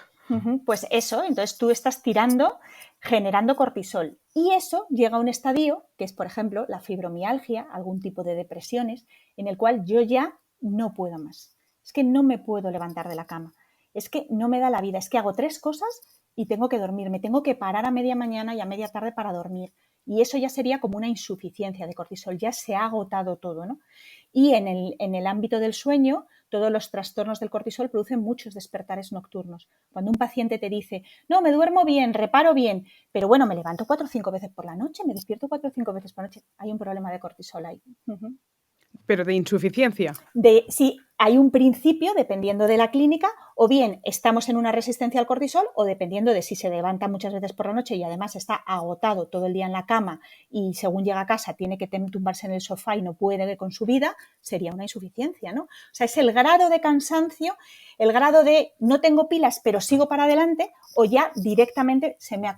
Pues eso, entonces tú estás tirando, generando cortisol. Y eso llega a un estadio, que es, por ejemplo, la fibromialgia, algún tipo de depresiones, en el cual yo ya no puedo más. Es que no me puedo levantar de la cama. Es que no me da la vida. Es que hago 3 cosas y tengo que dormir. Me tengo que parar a media mañana y a media tarde para dormir. Y eso ya sería como una insuficiencia de cortisol. Ya se ha agotado todo, ¿no? Y en el ámbito del sueño, todos los trastornos del cortisol producen muchos despertares nocturnos. Cuando un paciente te dice, no, me duermo bien, reparo bien, pero bueno, me levanto 4 o 5 veces por la noche, me despierto 4 o 5 veces por la noche, hay un problema de cortisol ahí. Pero de insuficiencia. Sí, hay un principio, dependiendo de la clínica, o bien estamos en una resistencia al cortisol, o dependiendo de si se levanta muchas veces por la noche y además está agotado todo el día en la cama y según llega a casa tiene que tumbarse en el sofá y no puede con su vida, sería una insuficiencia, ¿no? O sea, es el grado de cansancio, el grado de no tengo pilas pero sigo para adelante, o ya directamente se me ha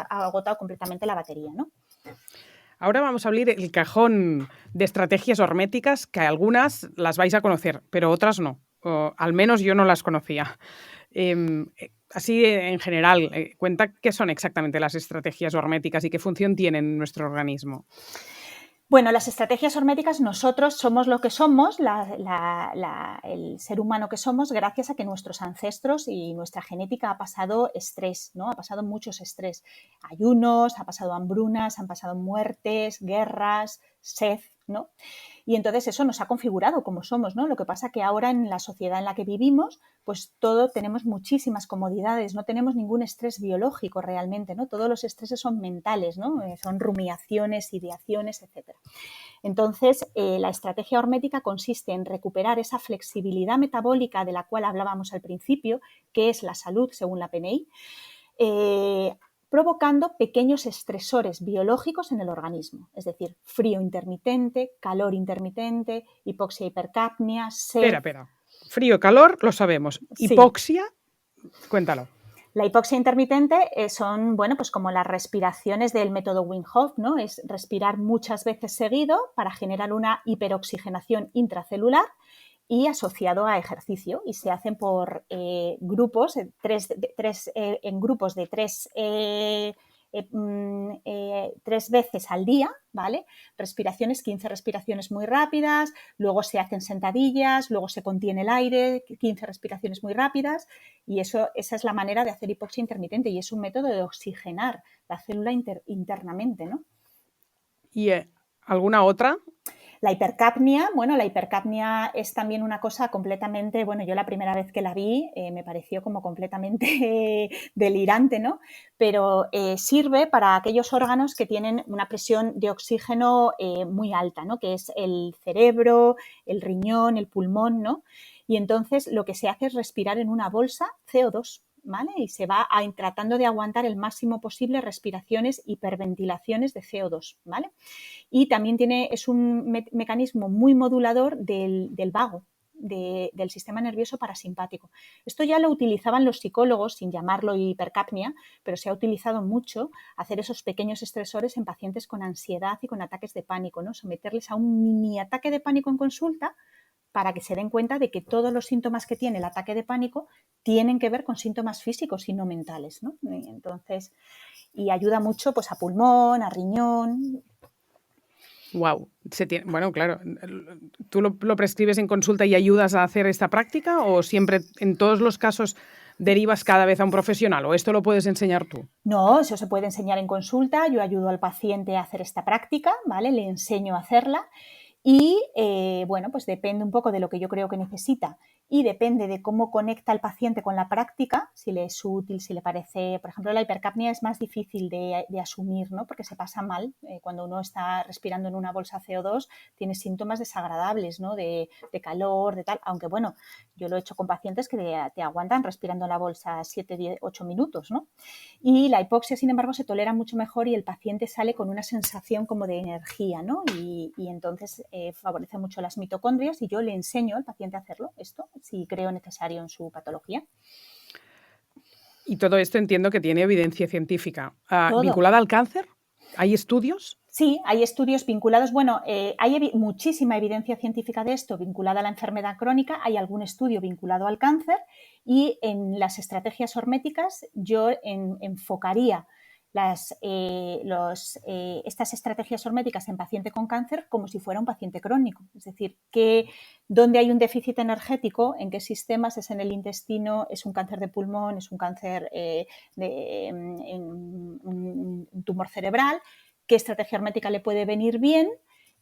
agotado completamente la batería, ¿no? Ahora vamos a abrir el cajón de estrategias horméticas, que algunas las vais a conocer, pero otras no. O, al menos yo no las conocía. Así, en general, cuenta qué son exactamente las estrategias horméticas y qué función tienen en nuestro organismo. Bueno, las estrategias horméticas, nosotros somos lo que somos, el ser humano que somos, gracias a que nuestros ancestros y nuestra genética ha pasado estrés, ¿no? Ha pasado muchos estrés. Ayunos, ha pasado hambrunas, han pasado muertes, guerras, sed, ¿no? Y entonces eso nos ha configurado como somos, ¿no? Lo que pasa que ahora en la sociedad en la que vivimos, pues tenemos muchísimas comodidades, no tenemos ningún estrés biológico realmente, ¿no? Todos los estreses son mentales, ¿no? Son rumiaciones, ideaciones, etc. Entonces, la estrategia hormética consiste en recuperar esa flexibilidad metabólica de la cual hablábamos al principio, que es la salud según la PNI, provocando pequeños estresores biológicos en el organismo, es decir, frío intermitente, calor intermitente, hipoxia, hipercapnia, sed... Espera. Frío, calor, lo sabemos. Hipoxia, sí. Cuéntalo. La hipoxia intermitente son, bueno, pues como las respiraciones del método Wim Hof, ¿no? Es respirar muchas veces seguido para generar una hiperoxigenación intracelular y asociado a ejercicio, y se hacen por grupos, en grupos de tres veces al día, ¿vale? Respiraciones, 15 respiraciones muy rápidas, luego se hacen sentadillas, luego se contiene el aire, 15 respiraciones muy rápidas, y esa es la manera de hacer hipoxia intermitente, y es un método de oxigenar la célula internamente, ¿no? ¿Y alguna otra? La hipercapnia es también una cosa completamente, bueno, yo la primera vez que la vi me pareció como completamente delirante, ¿no? Pero sirve para aquellos órganos que tienen una presión de oxígeno muy alta, ¿no? Que es el cerebro, el riñón, el pulmón, ¿no? Y entonces lo que se hace es respirar en una bolsa CO2, ¿vale? Y se va tratando de aguantar el máximo posible respiraciones, hiperventilaciones de CO2, ¿vale? Y también es un mecanismo muy modulador del vago, del sistema nervioso parasimpático. Esto ya lo utilizaban los psicólogos, sin llamarlo hipercapnia, pero se ha utilizado mucho hacer esos pequeños estresores en pacientes con ansiedad y con ataques de pánico, ¿no? Someterles a un mini ataque de pánico en consulta para que se den cuenta de que todos los síntomas que tiene el ataque de pánico tienen que ver con síntomas físicos y no mentales, ¿no? Entonces, y ayuda mucho pues a pulmón, a riñón. Wow. Bueno, claro, ¿tú lo prescribes en consulta y ayudas a hacer esta práctica o siempre en todos los casos derivas cada vez a un profesional o esto lo puedes enseñar tú? No, eso se puede enseñar en consulta. Yo ayudo al paciente a hacer esta práctica, ¿vale? Le enseño a hacerla y, bueno, pues depende un poco de lo que yo creo que necesita y depende de cómo conecta el paciente con la práctica, si le es útil, si le parece... Por ejemplo, la hipercapnia es más difícil de asumir, ¿no? Porque se pasa mal. Cuando uno está respirando en una bolsa CO2, tiene síntomas desagradables, ¿no? De calor, de tal. Aunque, bueno, yo lo he hecho con pacientes que te aguantan respirando en la bolsa 7, 10, 8 minutos, ¿no? Y la hipoxia, sin embargo, se tolera mucho mejor y el paciente sale con una sensación como de energía, ¿no? Y entonces favorece mucho las mitocondrias y yo le enseño al paciente a hacerlo, esto, si creo necesario en su patología. Y todo esto entiendo que tiene evidencia científica. Todo. ¿Vinculada al cáncer? ¿Hay estudios? Sí, hay estudios vinculados. Bueno, hay muchísima evidencia científica de esto vinculada a la enfermedad crónica. Hay algún estudio vinculado al cáncer y en las estrategias horméticas yo enfocaría estas estrategias horméticas en paciente con cáncer como si fuera un paciente crónico. Es decir, que donde hay un déficit energético, en qué sistemas, es en el intestino, es un cáncer de pulmón, es un cáncer un tumor cerebral, qué estrategia hermética le puede venir bien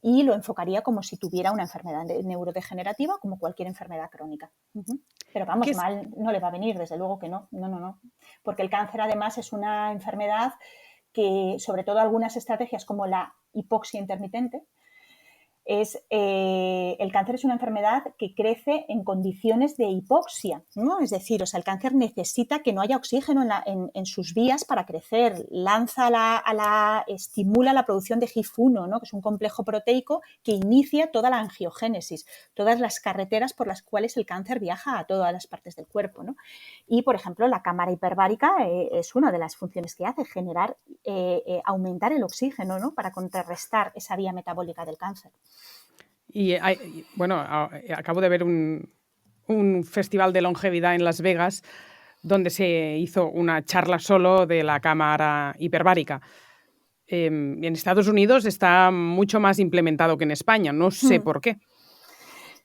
y lo enfocaría como si tuviera una enfermedad neurodegenerativa, como cualquier enfermedad crónica. Pero vamos, mal no le va a venir, desde luego que no. Porque el cáncer además es una enfermedad que, sobre todo algunas estrategias como la hipoxia intermitente, el cáncer es una enfermedad que crece en condiciones de hipoxia, ¿no? Es decir, el cáncer necesita que no haya oxígeno en sus vías para crecer, estimula la producción de HIF1, ¿no? Que es un complejo proteico que inicia toda la angiogénesis, todas las carreteras por las cuales el cáncer viaja a todas las partes del cuerpo, ¿no? Y, por ejemplo, la cámara hiperbárica es una de las funciones que hace, aumentar el oxígeno, ¿no? Para contrarrestar esa vía metabólica del cáncer. Y bueno, acabo de ver un festival de longevidad en Las Vegas donde se hizo una charla solo de la cámara hiperbárica. En Estados Unidos está mucho más implementado que en España, no sé por qué.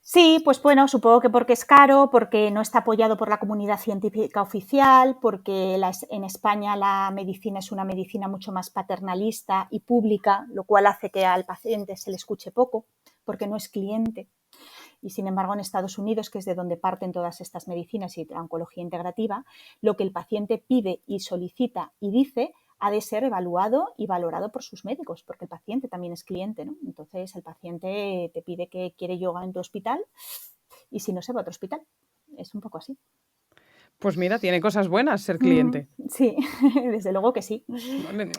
Sí, pues bueno, supongo que porque es caro, porque no está apoyado por la comunidad científica oficial, porque en España la medicina es una medicina mucho más paternalista y pública, lo cual hace que al paciente se le escuche poco, porque no es cliente. Y sin embargo, en Estados Unidos, que es de donde parten todas estas medicinas y la oncología integrativa, lo que el paciente pide y solicita y dice ha de ser evaluado y valorado por sus médicos, porque el paciente también es cliente, ¿no? Entonces, el paciente te pide que quiere yoga en tu hospital y si no, se va a otro hospital. Es un poco así. Pues mira, tiene cosas buenas ser cliente. Sí, desde luego que sí.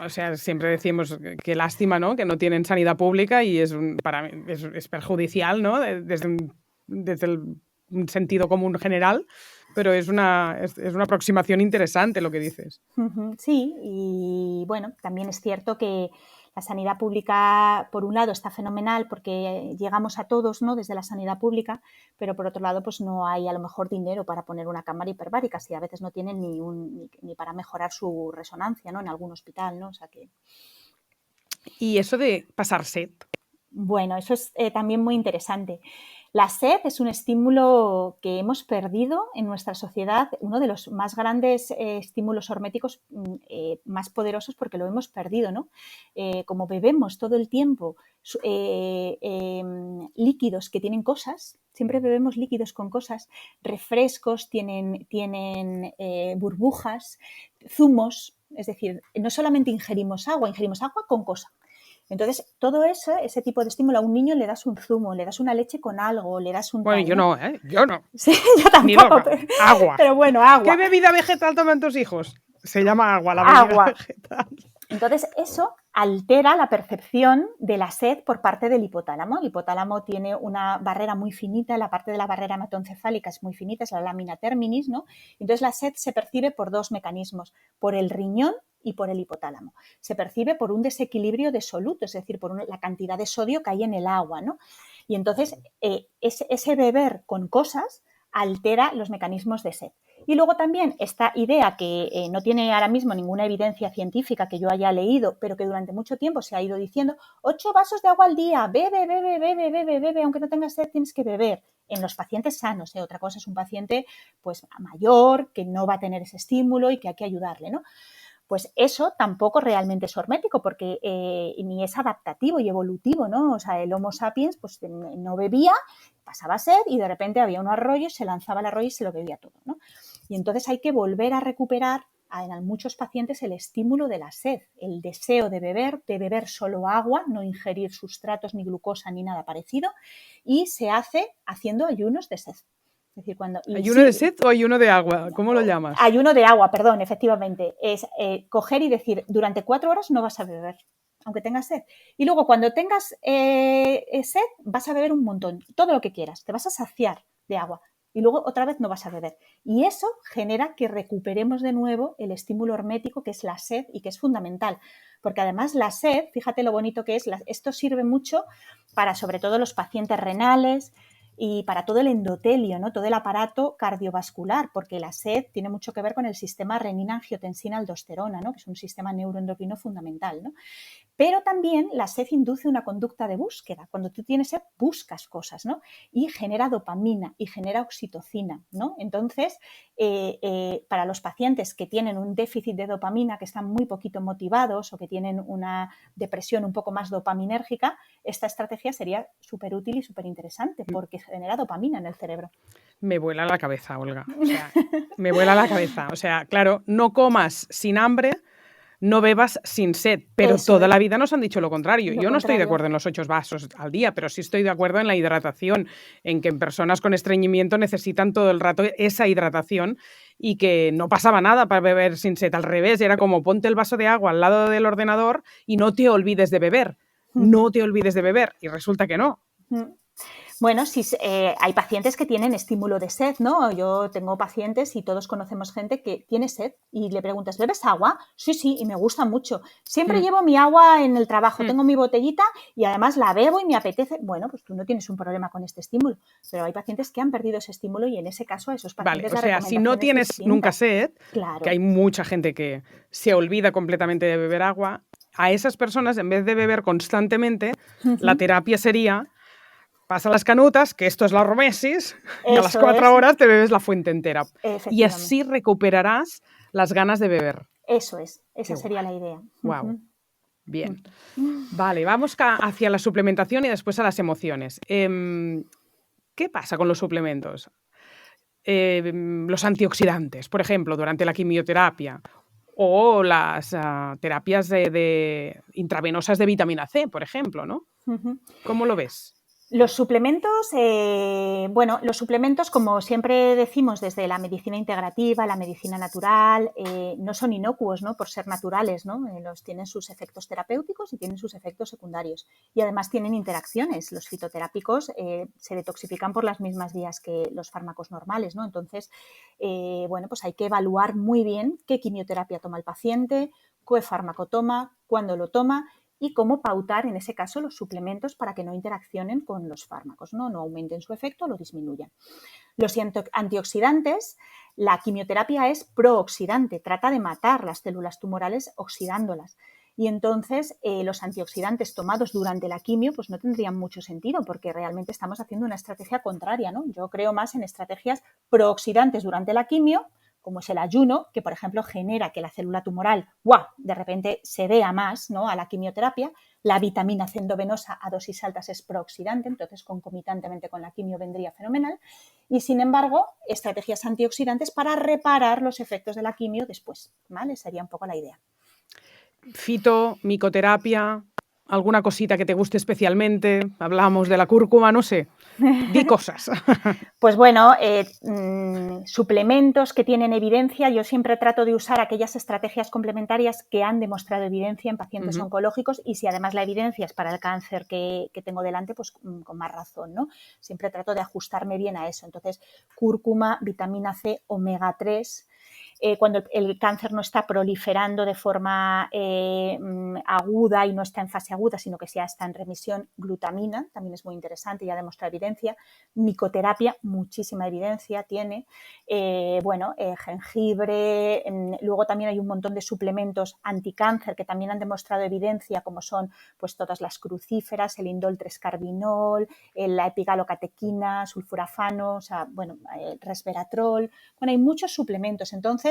O sea, siempre decimos que lástima, ¿no? Que no tienen sanidad pública y para mí es perjudicial, ¿no? Desde un sentido común general, pero es una aproximación interesante lo que dices. Sí, y bueno, también es cierto que La sanidad pública, por un lado, está fenomenal porque llegamos a todos, ¿no?, desde la sanidad pública, pero por otro lado, pues no hay a lo mejor dinero para poner una cámara hiperbárica, si a veces no tienen ni para mejorar su resonancia, ¿no?, en algún hospital, ¿no? O sea que... Y eso de pasar sed. Bueno, eso es también muy interesante. La sed es un estímulo que hemos perdido en nuestra sociedad, uno de los más grandes estímulos horméticos más poderosos porque lo hemos perdido, ¿no? Como bebemos todo el tiempo líquidos que tienen cosas, siempre bebemos líquidos con cosas, refrescos, tienen burbujas, zumos, es decir, no solamente ingerimos agua con cosas. Entonces, todo eso, ese tipo de estímulo, a un niño le das un zumo, le das una leche con algo, le das un Bueno, tal, yo no, Yo no. Sí, yo tampoco. Ni loca. Agua. Pero bueno, agua. ¿Qué bebida vegetal toman tus hijos? Se llama agua, la bebida vegetal. Entonces, eso altera la percepción de la sed por parte del hipotálamo. El hipotálamo tiene una barrera muy finita, la parte de la barrera hematoencefálica es muy finita, es la lámina terminis, ¿no? Entonces, la sed se percibe por dos mecanismos, por el riñón y por el hipotálamo. Se percibe por un desequilibrio de soluto, es decir, por la cantidad de sodio que hay en el agua, ¿no? Y entonces, ese beber con cosas altera los mecanismos de sed. Y luego también esta idea que no tiene ahora mismo ninguna evidencia científica que yo haya leído, pero que durante mucho tiempo se ha ido diciendo 8 vasos de agua al día, bebe, aunque no tengas sed tienes que beber. En los pacientes sanos, otra cosa es un paciente pues mayor, que no va a tener ese estímulo y que hay que ayudarle, ¿no? Pues eso tampoco realmente es hormético porque ni es adaptativo y evolutivo, ¿no? O sea, el Homo sapiens pues no bebía, pasaba sed y de repente había un arroyo, se lanzaba al arroyo y se lo bebía todo, ¿no? Y entonces hay que volver a recuperar en muchos pacientes el estímulo de la sed, el deseo de beber solo agua, no ingerir sustratos ni glucosa ni nada parecido, y se hace haciendo ayunos de sed. Es decir, ¿Ayuno de sed o ayuno de agua? ¿Cómo lo llamas? Ayuno de agua, perdón, efectivamente. Es coger y decir, durante 4 horas no vas a beber, aunque tengas sed. Y luego cuando tengas sed, vas a beber un montón, todo lo que quieras, te vas a saciar de agua. Y luego otra vez no vas a beber. Y eso genera que recuperemos de nuevo el estímulo hormético, que es la sed y que es fundamental. Porque además la sed, fíjate lo bonito que es, esto sirve mucho para sobre todo los pacientes renales, y para todo el endotelio, ¿no? Todo el aparato cardiovascular, porque la sed tiene mucho que ver con el sistema renina-angiotensina-aldosterona, ¿no? Que es un sistema neuroendocrino fundamental, ¿no? Pero también la sed induce una conducta de búsqueda. Cuando tú tienes sed, buscas cosas, ¿no? Y genera dopamina y genera oxitocina, ¿no? Entonces, para los pacientes que tienen un déficit de dopamina, que están muy poquito motivados o que tienen una depresión un poco más dopaminérgica, esta estrategia sería súper útil y súper interesante porque genera dopamina en el cerebro. Me vuela la cabeza, Olga. O sea, me vuela la cabeza. O sea, claro, no comas sin hambre, no bebas sin sed, pero eso toda la vida nos han dicho lo contrario. Yo no estoy de acuerdo en los 8 vasos al día, pero sí estoy de acuerdo en la hidratación, en que en personas con estreñimiento necesitan todo el rato esa hidratación y que no pasaba nada para beber sin sed. Al revés, era como ponte el vaso de agua al lado del ordenador y no te olvides de beber. No te olvides de beber. Y resulta que no. Bueno, sí, hay pacientes que tienen estímulo de sed, ¿no? Yo tengo pacientes y todos conocemos gente que tiene sed y le preguntas, ¿bebes agua? Sí, y me gusta mucho. Siempre llevo mi agua en el trabajo, tengo mi botellita y además la bebo y me apetece. Bueno, pues tú no tienes un problema con este estímulo, pero hay pacientes que han perdido ese estímulo y en ese caso a esos pacientes... Vale, o sea, si no tienes nunca sed, claro, que hay mucha gente que se olvida completamente de beber agua, a esas personas, en vez de beber constantemente, la terapia sería... Pasa las canutas, que esto es la hormesis, y a las 4 horas te bebes la fuente entera. Y así recuperarás las ganas de beber. Eso es, esa sería la idea. Wow. Bien. Vale, vamos hacia la suplementación y después a las emociones. ¿Qué pasa con los suplementos? Los antioxidantes, por ejemplo, durante la quimioterapia, o las terapias intravenosas de vitamina C, por ejemplo, ¿no? ¿Cómo lo ves? Los suplementos, los suplementos, como siempre decimos desde la medicina integrativa, la medicina natural, no son inocuos, ¿no? Por ser naturales, ¿no? Tienen sus efectos terapéuticos y tienen sus efectos secundarios. Y además tienen interacciones. Los fitoterápicos se detoxifican por las mismas vías que los fármacos normales, ¿no? Entonces, pues hay que evaluar muy bien qué quimioterapia toma el paciente, qué fármaco toma, cuándo lo toma y cómo pautar, en ese caso, los suplementos para que no interaccionen con los fármacos, no aumenten su efecto o lo disminuyan. Los antioxidantes, la quimioterapia es prooxidante, trata de matar las células tumorales oxidándolas. Y entonces los antioxidantes tomados durante la quimio pues no tendrían mucho sentido porque realmente estamos haciendo una estrategia contraria, ¿no? Yo creo más en estrategias prooxidantes durante la quimio, como es el ayuno, que por ejemplo genera que la célula tumoral, ¡guau!, de repente se vea más, ¿no?, a la quimioterapia. La vitamina C endovenosa a dosis altas es prooxidante, entonces concomitantemente con la quimio vendría fenomenal. Y sin embargo, estrategias antioxidantes para reparar los efectos de la quimio después, ¿vale? Sería un poco la idea. Fito, micoterapia, alguna cosita que te guste especialmente, hablamos de la cúrcuma, no sé, di cosas. Pues bueno, suplementos que tienen evidencia, yo siempre trato de usar aquellas estrategias complementarias que han demostrado evidencia en pacientes oncológicos y si además la evidencia es para el cáncer que tengo delante, pues con más razón, ¿no? Siempre trato de ajustarme bien a eso. Entonces, cúrcuma, vitamina C, omega 3, cuando el cáncer no está proliferando de forma aguda y no está en fase aguda, sino que ya está en remisión, glutamina, también es muy interesante, ya demuestra evidencia, micoterapia, muchísima evidencia tiene, jengibre, luego también hay un montón de suplementos anticáncer que también han demostrado evidencia, como son pues todas las crucíferas, el indol 3-carbinol, la epigalocatequina, sulforafano, o sea, resveratrol, hay muchos suplementos. Entonces,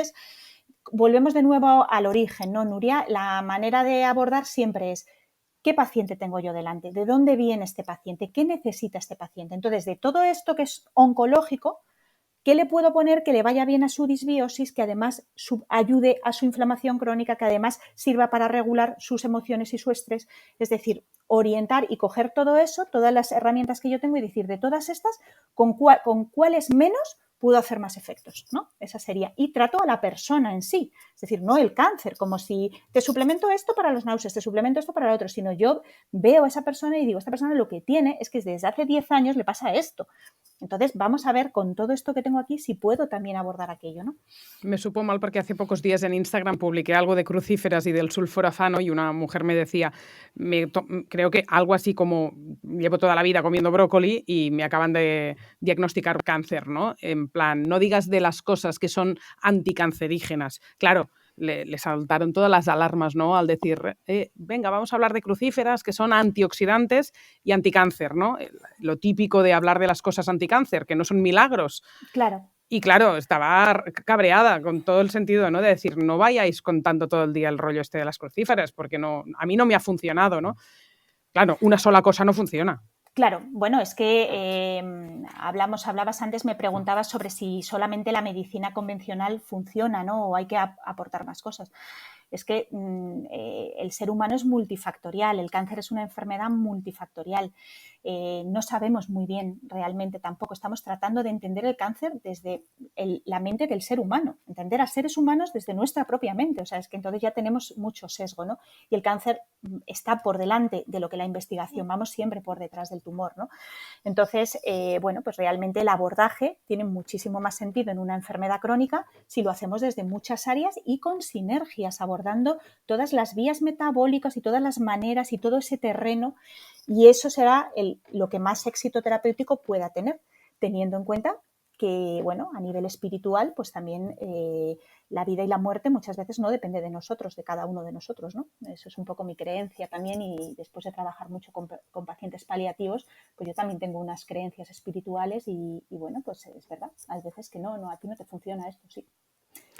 volvemos de nuevo al origen, ¿no, Nuria? La manera de abordar siempre es ¿qué paciente tengo yo delante? ¿De dónde viene este paciente? ¿Qué necesita este paciente? Entonces, de todo esto que es oncológico, ¿qué le puedo poner que le vaya bien a su disbiosis, que además ayude a su inflamación crónica, que además sirva para regular sus emociones y su estrés? Es decir, orientar y coger todo eso, todas las herramientas que yo tengo y decir, de todas estas, ¿con cuáles menos puedo hacer más efectos, ¿no? Esa sería. Y trato a la persona en sí, es decir, no el cáncer, como si te suplemento esto para los náuseas, te suplemento esto para el otro, sino yo veo a esa persona y digo, esta persona lo que tiene es que desde hace 10 años le pasa esto. Entonces, vamos a ver con todo esto que tengo aquí si puedo también abordar aquello, ¿no? Me supo mal porque hace pocos días en Instagram publiqué algo de crucíferas y del sulforafano y una mujer me decía, creo que algo así como llevo toda la vida comiendo brócoli y me acaban de diagnosticar cáncer, ¿no? En plan, no digas de las cosas que son anticancerígenas. Claro, le saltaron todas las alarmas, ¿no? Al decir, venga, vamos a hablar de crucíferas que son antioxidantes y anticáncer, ¿no? Lo típico de hablar de las cosas anticáncer, que no son milagros. Claro. Y claro, estaba cabreada con todo el sentido, ¿no? De decir, no vayáis contando todo el día el rollo este de las crucíferas, porque no, a mí no me ha funcionado, ¿no? Claro, una sola cosa no funciona. Claro, bueno, es que hablabas antes, me preguntabas sobre si solamente la medicina convencional funciona, ¿no? O hay que aportar más cosas. Es que el ser humano es multifactorial, el cáncer es una enfermedad multifactorial. No sabemos muy bien realmente tampoco, estamos tratando de entender el cáncer desde la mente del ser humano, entender a seres humanos desde nuestra propia mente, o sea, es que entonces ya tenemos mucho sesgo, ¿no? Y el cáncer está por delante de lo que la investigación, vamos siempre por detrás del tumor, ¿no? Entonces, pues realmente el abordaje tiene muchísimo más sentido en una enfermedad crónica si lo hacemos desde muchas áreas y con sinergias, abordando todas las vías metabólicas y todas las maneras y todo ese terreno, y eso será lo que más éxito terapéutico pueda tener, teniendo en cuenta que, bueno, a nivel espiritual, pues también la vida y la muerte muchas veces no depende de nosotros, de cada uno de nosotros, ¿no? Eso es un poco mi creencia también, y después de trabajar mucho con pacientes paliativos, pues yo también tengo unas creencias espirituales y bueno, pues es verdad, hay veces que no, a ti no te funciona esto, sí.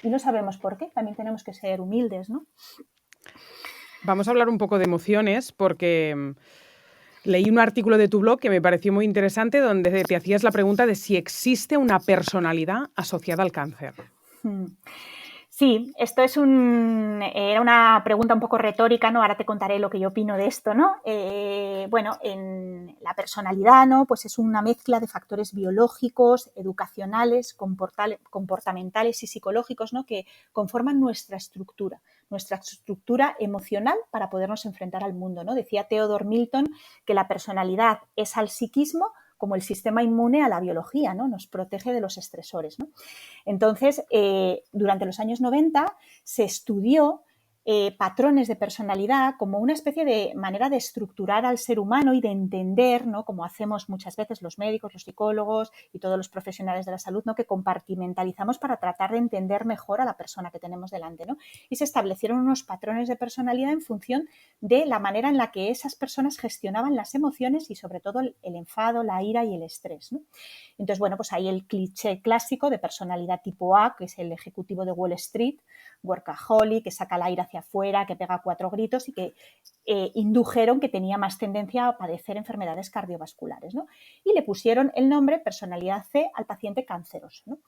Y no sabemos por qué, también tenemos que ser humildes, ¿no? Vamos a hablar un poco de emociones porque leí un artículo de tu blog que me pareció muy interesante donde te hacías la pregunta de si existe una personalidad asociada al cáncer. Sí, esto era una pregunta un poco retórica, ¿no? Ahora te contaré lo que yo opino de esto, ¿no? En la personalidad, ¿no? Pues es una mezcla de factores biológicos, educacionales, comportamentales y psicológicos, ¿no? Que conforman nuestra estructura emocional para podernos enfrentar al mundo, ¿no? Decía Theodore Milton que la personalidad es al psiquismo como el sistema inmune a la biología, ¿no? Nos protege de los estresores, ¿no? Entonces, durante los años 90 se estudió patrones de personalidad como una especie de manera de estructurar al ser humano y de entender, ¿no? Como hacemos muchas veces los médicos, los psicólogos y todos los profesionales de la salud, ¿no? Que compartimentalizamos para tratar de entender mejor a la persona que tenemos delante, ¿no? Y se establecieron unos patrones de personalidad en función de la manera en la que esas personas gestionaban las emociones y sobre todo el enfado, la ira y el estrés, ¿no? Entonces, bueno, pues hay el cliché clásico de personalidad tipo A, que es el ejecutivo de Wall Street, workaholic, que saca el aire hacia afuera, que pega 4 gritos y que indujeron que tenía más tendencia a padecer enfermedades cardiovasculares, ¿no? Y le pusieron el nombre personalidad C al paciente canceroso, ¿no?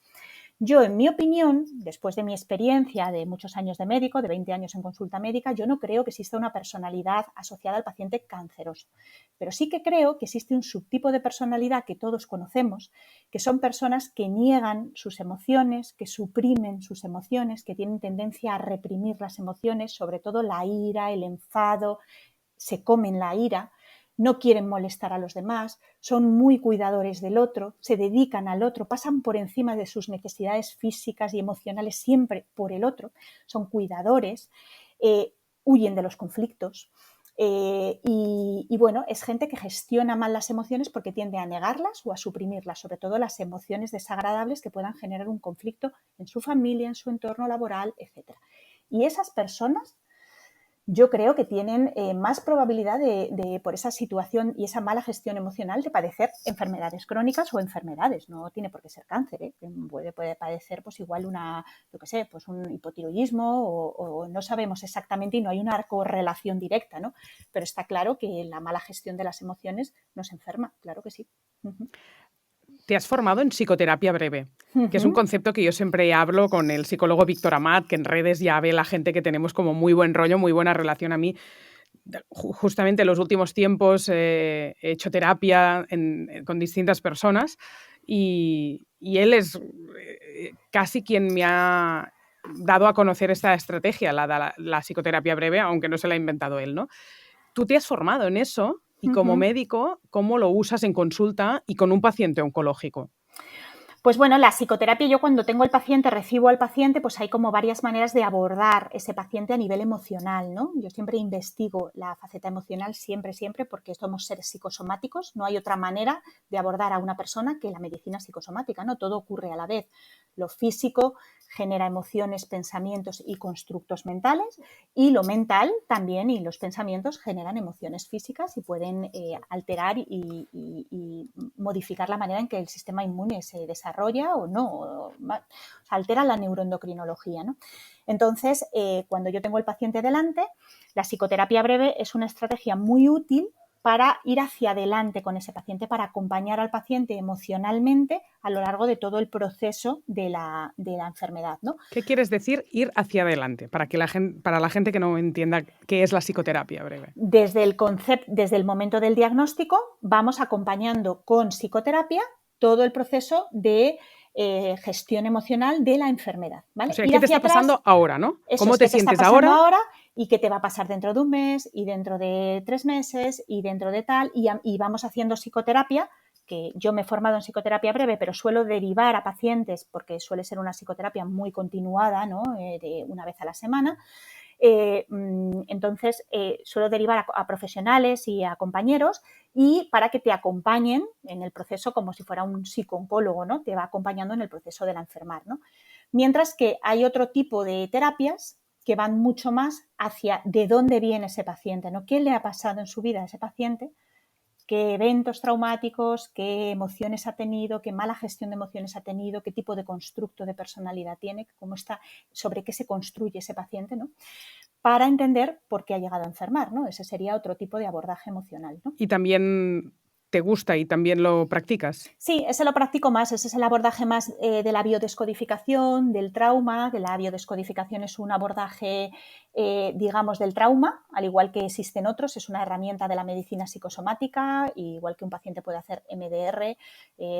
Yo, en mi opinión, después de mi experiencia de muchos años de médico, de 20 años en consulta médica, yo no creo que exista una personalidad asociada al paciente canceroso, pero sí que creo que existe un subtipo de personalidad que todos conocemos, que son personas que niegan sus emociones, que suprimen sus emociones, que tienen tendencia a reprimir las emociones, sobre todo la ira, el enfado, se comen la ira, no quieren molestar a los demás, son muy cuidadores del otro, se dedican al otro, pasan por encima de sus necesidades físicas y emocionales siempre por el otro, son cuidadores, huyen de los conflictos. Y bueno, es gente que gestiona mal las emociones porque tiende a negarlas o a suprimirlas, sobre todo las emociones desagradables que puedan generar un conflicto en su familia, en su entorno laboral, etc. Y esas personas yo creo que tienen más probabilidad por esa situación y esa mala gestión emocional de padecer enfermedades crónicas o enfermedades. No tiene por qué ser cáncer, ¿eh? Puede padecer pues igual pues un hipotiroidismo o no sabemos exactamente y no hay una correlación directa, ¿no? Pero está claro que la mala gestión de las emociones nos enferma, claro que sí. Uh-huh. Te has formado en psicoterapia breve, que es un Uh-huh. concepto que yo siempre hablo con el psicólogo Víctor Amat, que en redes ya ve la gente que tenemos como muy buen rollo, muy buena relación. A mí, justamente en los últimos tiempos, he hecho terapia con distintas personas y él es casi quien me ha dado a conocer esta estrategia, la psicoterapia breve, aunque no se la ha inventado él, ¿no? Tú te has formado en eso y como Uh-huh. médico, ¿cómo lo usas en consulta y con un paciente oncológico? Pues bueno, la psicoterapia, yo cuando tengo el paciente, recibo al paciente, pues hay como varias maneras de abordar ese paciente a nivel emocional, ¿no? Yo siempre investigo la faceta emocional, siempre, porque somos seres psicosomáticos, no hay otra manera de abordar a una persona que la medicina psicosomática, ¿no? Todo ocurre a la vez. Lo físico genera emociones, pensamientos y constructos mentales, y lo mental también, y los pensamientos generan emociones físicas y pueden alterar y modificar la manera en que el sistema inmune se desarrolla o no, o altera la neuroendocrinología, ¿no? Entonces, cuando yo tengo el paciente delante, la psicoterapia breve es una estrategia muy útil para ir hacia adelante con ese paciente, para acompañar al paciente emocionalmente a lo largo de todo el proceso de la enfermedad, ¿no? ¿Qué quieres decir ir hacia adelante? Para la gente que no entienda qué es la psicoterapia breve. Desde el momento del diagnóstico, vamos acompañando con psicoterapia todo el proceso de gestión emocional de la enfermedad, ¿vale? O sea, Ir ¿qué te hacia está atrás, pasando ahora, no? eso ¿Cómo es te que te está sientes pasando ahora? ahora y qué te va a pasar dentro de un mes y dentro de 3 meses y dentro de tal, y vamos haciendo psicoterapia, que yo me he formado en psicoterapia breve, pero suelo derivar a pacientes porque suele ser una psicoterapia muy continuada, ¿no? De una vez a la semana. Entonces, suelo derivar a profesionales y a compañeros y para que te acompañen en el proceso como si fuera un psicooncólogo, ¿no? Te va acompañando en el proceso del enfermar, ¿no? Mientras que hay otro tipo de terapias que van mucho más hacia de dónde viene ese paciente, ¿no? ¿Qué le ha pasado en su vida a ese paciente? ¿Qué eventos traumáticos, qué emociones ha tenido, qué mala gestión de emociones ha tenido, qué tipo de constructo de personalidad tiene, cómo está, sobre qué se construye ese paciente, ¿no? Para entender por qué ha llegado a enfermar, ¿no? Ese sería otro tipo de abordaje emocional, ¿no? Y también te gusta y también lo practicas. Sí, ese lo practico más, ese es el abordaje más de la biodescodificación, del trauma, que la biodescodificación es un abordaje, digamos, del trauma, al igual que existen otros, es una herramienta de la medicina psicosomática, igual que un paciente puede hacer MDR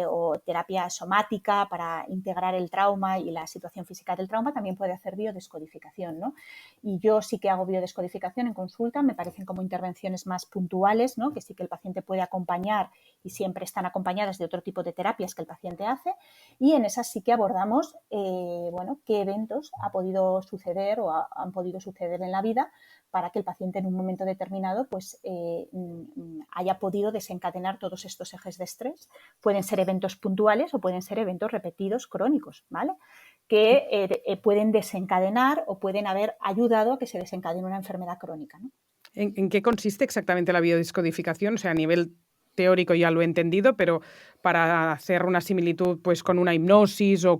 o terapia somática para integrar el trauma y la situación física del trauma, también puede hacer biodescodificación, ¿no? Y yo sí que hago biodescodificación en consulta, me parecen como intervenciones más puntuales, ¿no? Que sí que el paciente puede acompañar desencadenar y siempre están acompañadas de otro tipo de terapias que el paciente hace, y en esas sí que abordamos qué eventos ha podido suceder o han podido suceder en la vida para que el paciente en un momento determinado pues, haya podido desencadenar todos estos ejes de estrés. Pueden ser eventos puntuales o pueden ser eventos repetidos crónicos, ¿vale? Que pueden desencadenar o pueden haber ayudado a que se desencadene una enfermedad crónica, ¿no? ¿En qué consiste exactamente la biodescodificación? O sea, a nivel teórico ya lo he entendido, pero para hacer una similitud pues, con una hipnosis o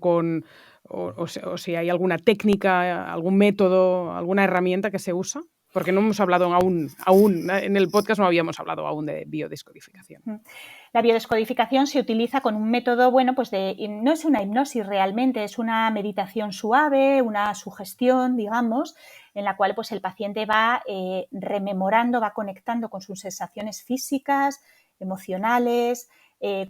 si hay alguna técnica, algún método, alguna herramienta que se usa. Porque no hemos hablado aún en el podcast no habíamos hablado aún de biodescodificación. La biodescodificación se utiliza con un método, pues no es una hipnosis realmente, es una meditación suave, una sugestión, digamos, en la cual pues, el paciente va rememorando, va conectando con sus sensaciones físicas, emocionales,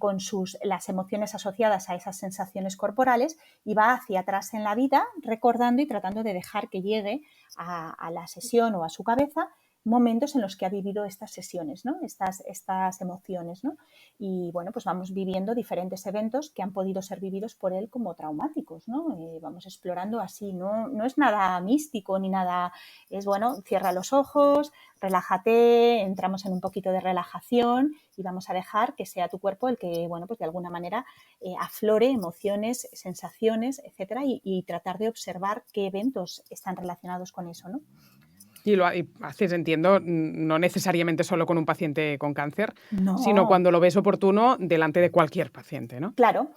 con las emociones asociadas a esas sensaciones corporales y va hacia atrás en la vida recordando y tratando de dejar que llegue a la sesión o a su cabeza momentos en los que ha vivido estas sesiones, ¿no? Estas emociones, ¿no? Y bueno, pues vamos viviendo diferentes eventos que han podido ser vividos por él como traumáticos, ¿no? Vamos explorando así, no es nada místico ni nada, es bueno, cierra los ojos, relájate, entramos en un poquito de relajación y vamos a dejar que sea tu cuerpo el que, bueno, pues de alguna manera aflore emociones, sensaciones, etcétera, y tratar de observar qué eventos están relacionados con eso, ¿no? Y lo haces, entiendo, no necesariamente solo con un paciente con cáncer, No. sino cuando lo ves oportuno delante de cualquier paciente, ¿no? Claro.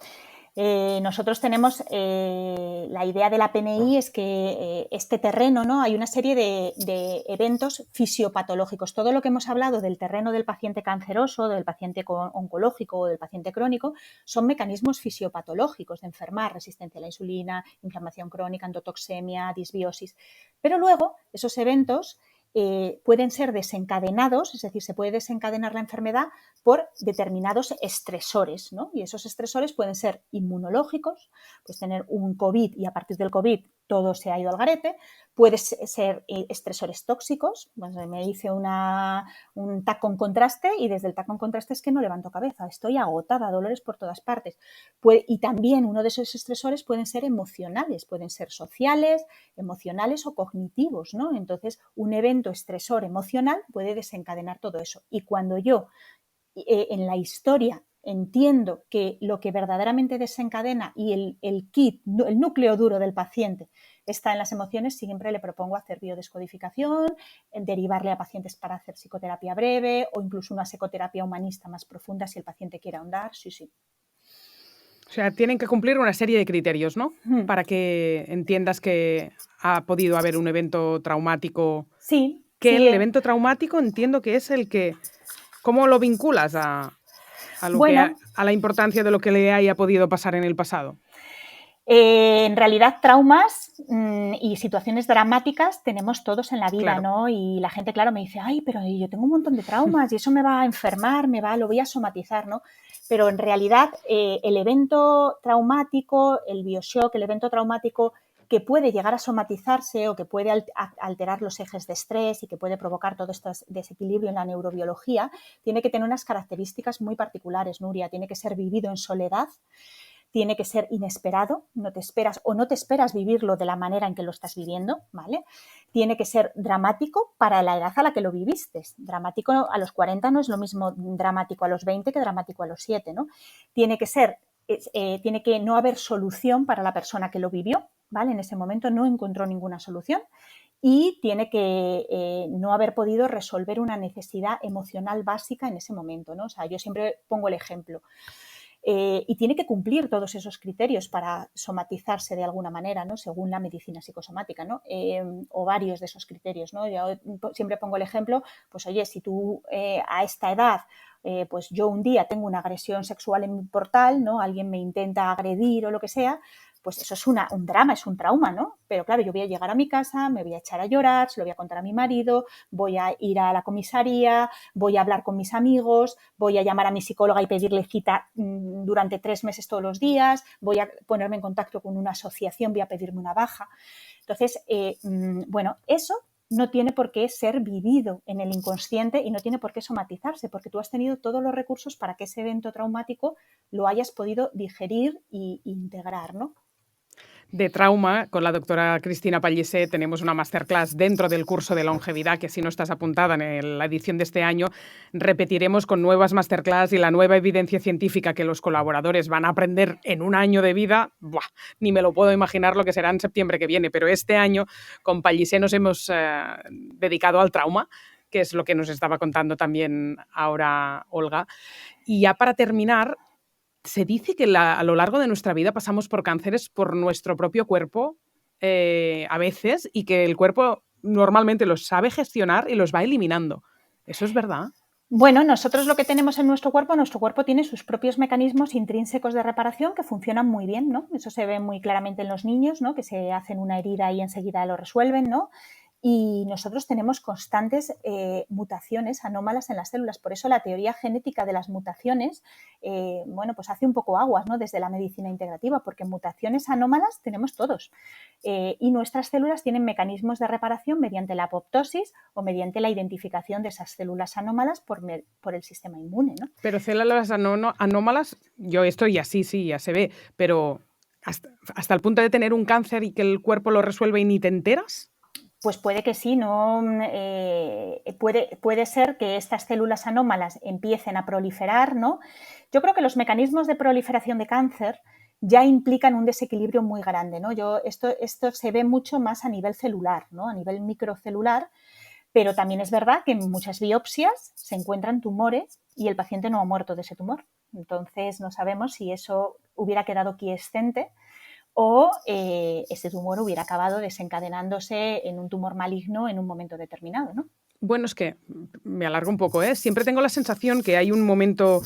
Nosotros tenemos la idea de la PNI es que este terreno, ¿no? Hay una serie de eventos fisiopatológicos. Todo lo que hemos hablado del terreno del paciente canceroso, del paciente oncológico o del paciente crónico, son mecanismos fisiopatológicos de enfermar, resistencia a la insulina, inflamación crónica, endotoxemia, disbiosis. Pero luego esos eventos pueden ser desencadenados, es decir, se puede desencadenar la enfermedad por determinados estresores, ¿no? Y esos estresores pueden ser inmunológicos, pues tener un COVID y a partir del COVID todo se ha ido al garete, puede ser estresores tóxicos, pues me hice un TAC con contraste y desde el TAC con contraste es que no levanto cabeza, estoy agotada, dolores por todas partes. Y también uno de esos estresores pueden ser emocionales, pueden ser sociales, emocionales o cognitivos, ¿no? Entonces, un evento estresor emocional puede desencadenar todo eso. Y cuando yo en la historia entiendo que lo que verdaderamente desencadena y el kit, el núcleo duro del paciente está en las emociones, siempre le propongo hacer biodescodificación, derivarle a pacientes para hacer psicoterapia breve o incluso una psicoterapia humanista más profunda si el paciente quiere ahondar, sí. O sea, tienen que cumplir una serie de criterios, ¿no? Para que entiendas que ha podido haber un evento traumático. Sí. Que el evento traumático entiendo que es el que... ¿Cómo lo vinculas a la importancia de lo que le haya podido pasar en el pasado? En realidad, traumas y situaciones dramáticas tenemos todos en la vida, claro. ¿No? Y la gente, claro, me dice, ay, pero yo tengo un montón de traumas y eso me va a enfermar, lo voy a somatizar, ¿no? Pero en realidad, el evento traumático, el bioshock, el evento traumático que puede llegar a somatizarse o que puede alterar los ejes de estrés y que puede provocar todo este desequilibrio en la neurobiología, tiene que tener unas características muy particulares, Nuria. Tiene que ser vivido en soledad, tiene que ser inesperado, no te esperas vivirlo de la manera en que lo estás viviendo, ¿vale? Tiene que ser dramático para la edad a la que lo viviste. Dramático a los 40 no es lo mismo dramático a los 20 que dramático a los 7, ¿no? Tiene que no haber solución para la persona que lo vivió, ¿vale? En ese momento no encontró ninguna solución y tiene que no haber podido resolver una necesidad emocional básica en ese momento, ¿no? O sea, yo siempre pongo el ejemplo. Y tiene que cumplir todos esos criterios para somatizarse de alguna manera, ¿no? Según la medicina psicosomática, ¿no? O varios de esos criterios, ¿no? Yo siempre pongo el ejemplo, pues oye, si tú a esta edad, pues yo un día tengo una agresión sexual en mi portal, ¿no? Alguien me intenta agredir o lo que sea, pues eso es un drama, es un trauma, ¿no? Pero claro, yo voy a llegar a mi casa, me voy a echar a llorar, se lo voy a contar a mi marido, voy a ir a la comisaría, voy a hablar con mis amigos, voy a llamar a mi psicóloga y pedirle cita durante 3 meses todos los días, voy a ponerme en contacto con una asociación, voy a pedirme una baja. Entonces, bueno, eso no tiene por qué ser vivido en el inconsciente y no tiene por qué somatizarse, porque tú has tenido todos los recursos para que ese evento traumático lo hayas podido digerir e integrar, ¿no? De trauma, con la doctora Cristina Pallisé tenemos una masterclass dentro del curso de longevidad, que si no estás apuntada en la edición de este año, repetiremos con nuevas masterclass y la nueva evidencia científica que los colaboradores van a aprender en un año de vida. ¡Buah! Ni me lo puedo imaginar lo que será en septiembre que viene, pero este año con Pallisé nos hemos dedicado al trauma, que es lo que nos estaba contando también ahora Olga. Y ya para terminar, se dice que a lo largo de nuestra vida pasamos por cánceres por nuestro propio cuerpo a veces, y que el cuerpo normalmente los sabe gestionar y los va eliminando. ¿Eso es verdad? Bueno, nosotros lo que tenemos en nuestro cuerpo tiene sus propios mecanismos intrínsecos de reparación que funcionan muy bien, ¿no? Eso se ve muy claramente en los niños, ¿no? Que se hacen una herida y enseguida lo resuelven, ¿no? Y nosotros tenemos constantes mutaciones anómalas en las células. Por eso la teoría genética de las mutaciones, bueno, pues hace un poco aguas, ¿no? Desde la medicina integrativa, porque mutaciones anómalas tenemos todos. Y nuestras células tienen mecanismos de reparación mediante la apoptosis o mediante la identificación de esas células anómalas por el sistema inmune, ¿no? Pero células anómalas, yo esto ya sí, ya se ve, pero hasta el punto de tener un cáncer y que el cuerpo lo resuelve y ni te enteras. Pues puede que sí, ¿no? Puede ser que estas células anómalas empiecen a proliferar, ¿no? Yo creo que los mecanismos de proliferación de cáncer ya implican un desequilibrio muy grande, ¿no? Esto se ve mucho más a nivel celular, ¿no? A nivel microcelular, pero también es verdad que en muchas biopsias se encuentran tumores y el paciente no ha muerto de ese tumor. Entonces no sabemos si eso hubiera quedado quiescente o ese tumor hubiera acabado desencadenándose en un tumor maligno en un momento determinado, ¿no? Bueno, es que me alargo un poco, ¿eh? Siempre tengo la sensación que hay un momento...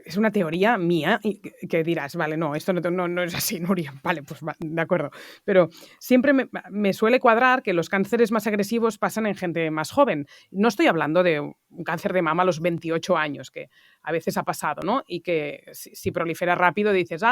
es una teoría mía que dirás, vale, no, esto no es así, Nuria. Vale, pues de acuerdo. Pero siempre me suele cuadrar que los cánceres más agresivos pasan en gente más joven. No estoy hablando de un cáncer de mama a los 28 años, que a veces ha pasado, ¿no? Y que si prolifera rápido dices,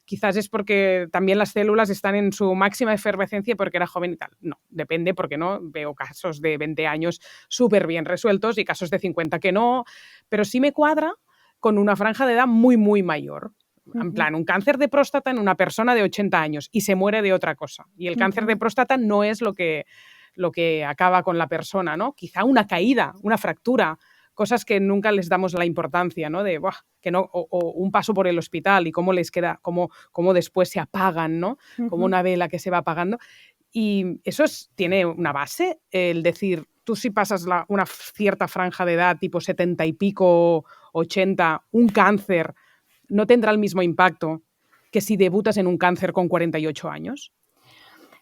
quizás es porque también las células están en su máxima efervescencia porque era joven y tal. No, depende, porque no veo casos de 20 años súper bien resueltos y casos de 50 que no, pero sí me cuadra con una franja de edad muy, muy mayor. En plan, un cáncer de próstata en una persona de 80 años y se muere de otra cosa. Y el cáncer de próstata no es lo que acaba con la persona, ¿no? Quizá una caída, una fractura, cosas que nunca les damos la importancia, ¿no? De, que no, o un paso por el hospital y cómo les queda, cómo después se apagan, ¿no? Como una vela que se va apagando. Y eso tiene una base, el decir, tú si pasas una cierta franja de edad, tipo 70 y pico, 80, un cáncer no tendrá el mismo impacto que si debutas en un cáncer con 48 años.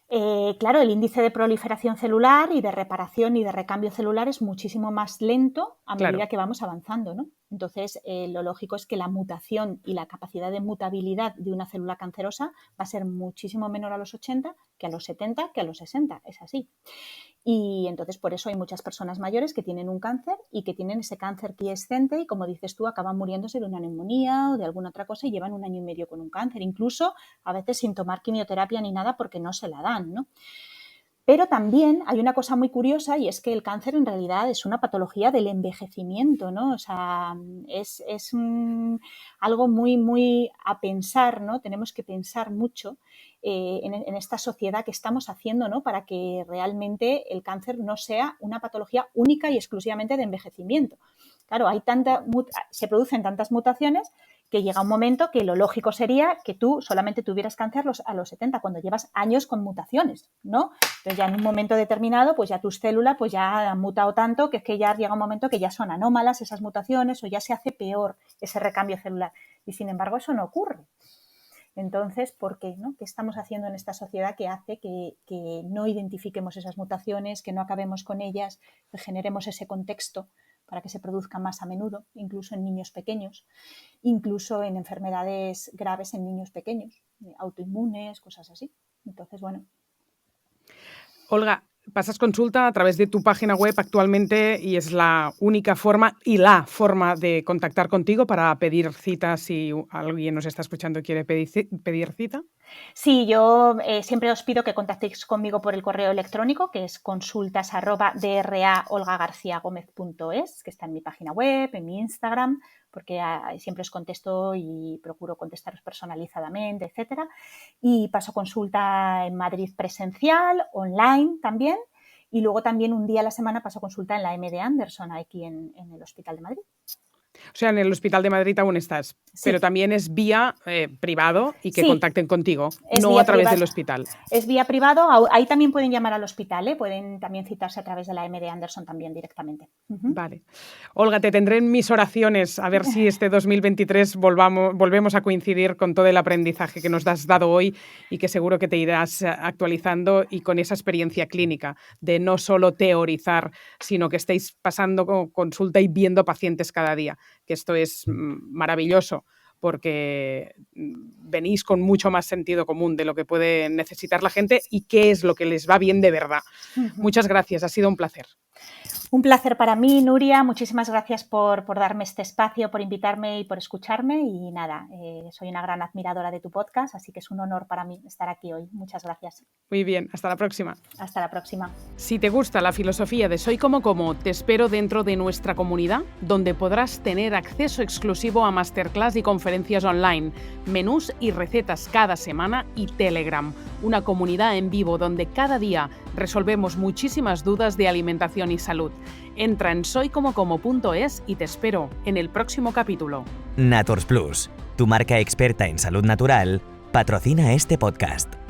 Claro, el índice de proliferación celular y de reparación y de recambio celular es muchísimo más lento a medida que vamos avanzando, ¿no? Entonces, lo lógico es que la mutación y la capacidad de mutabilidad de una célula cancerosa va a ser muchísimo menor a los 80 que a los 70 que a los 60, es así. Y entonces por eso hay muchas personas mayores que tienen un cáncer y que tienen ese cáncer quiescente y, como dices tú, acaban muriéndose de una neumonía o de alguna otra cosa y llevan 1 año y medio con un cáncer, incluso a veces sin tomar quimioterapia ni nada porque no se la dan, ¿no? Pero también hay una cosa muy curiosa, y es que el cáncer en realidad es una patología del envejecimiento, ¿no? O sea, es algo muy, muy a pensar, ¿no? Tenemos que pensar mucho en esta sociedad que estamos haciendo, ¿no? Para que realmente el cáncer no sea una patología única y exclusivamente de envejecimiento. Claro, se producen tantas mutaciones que llega un momento que lo lógico sería que tú solamente tuvieras cáncer a los 70, cuando llevas años con mutaciones, ¿no? Entonces ya en un momento determinado, pues ya tus células pues ya han mutado tanto que es que ya llega un momento que ya son anómalas esas mutaciones o ya se hace peor ese recambio celular. Y sin embargo eso no ocurre. Entonces, ¿por qué? ¿No? ¿Qué estamos haciendo en esta sociedad que hace que no identifiquemos esas mutaciones, que no acabemos con ellas, que generemos ese contexto para que se produzcan más a menudo, incluso en niños pequeños, incluso en enfermedades graves en niños pequeños, autoinmunes, cosas así? Entonces, bueno. Olga, Pasas consulta a través de tu página web actualmente y es la única forma y la forma de contactar contigo para pedir cita si alguien nos está escuchando y quiere pedir cita. Sí, yo siempre os pido que contactéis conmigo por el correo electrónico, que es consultas@draolgagarciagomez.es, que está en mi página web, en mi Instagram, porque siempre os contesto y procuro contestaros personalizadamente, etcétera. Y paso consulta en Madrid presencial, online también, y luego también un día a la semana paso consulta en la MD Anderson, aquí en el Hospital de Madrid. O sea, en el Hospital de Madrid aún estás, Sí. pero también es vía privado y que Sí. contacten contigo, Es no vía a través privada. del hospital. Es vía privado, ahí también pueden llamar al hospital, pueden también citarse a través de la MD Anderson también directamente. Vale. Olga, te tendré en mis oraciones a ver si este 2023 volvemos a coincidir con todo el aprendizaje que nos has dado hoy y que seguro que te irás actualizando y con esa experiencia clínica de no solo teorizar, sino que estéis pasando consulta y viendo pacientes cada día, que esto es maravilloso porque venís con mucho más sentido común de lo que puede necesitar la gente y qué es lo que les va bien de verdad. Muchas gracias, ha sido un placer. Un placer para mí, Nuria. Muchísimas gracias por darme este espacio, por invitarme y por escucharme. Y nada, soy una gran admiradora de tu podcast, así que es un honor para mí estar aquí hoy. Muchas gracias. Muy bien, hasta la próxima. Hasta la próxima. Si te gusta la filosofía de Soy Como Como, te espero dentro de nuestra comunidad, donde podrás tener acceso exclusivo a masterclass y conferencias online, menús y recetas cada semana y Telegram, una comunidad en vivo donde cada día resolvemos muchísimas dudas de alimentación y salud. Entra en soycomocomo.es y te espero en el próximo capítulo. Naturs Plus, tu marca experta en salud natural, patrocina este podcast.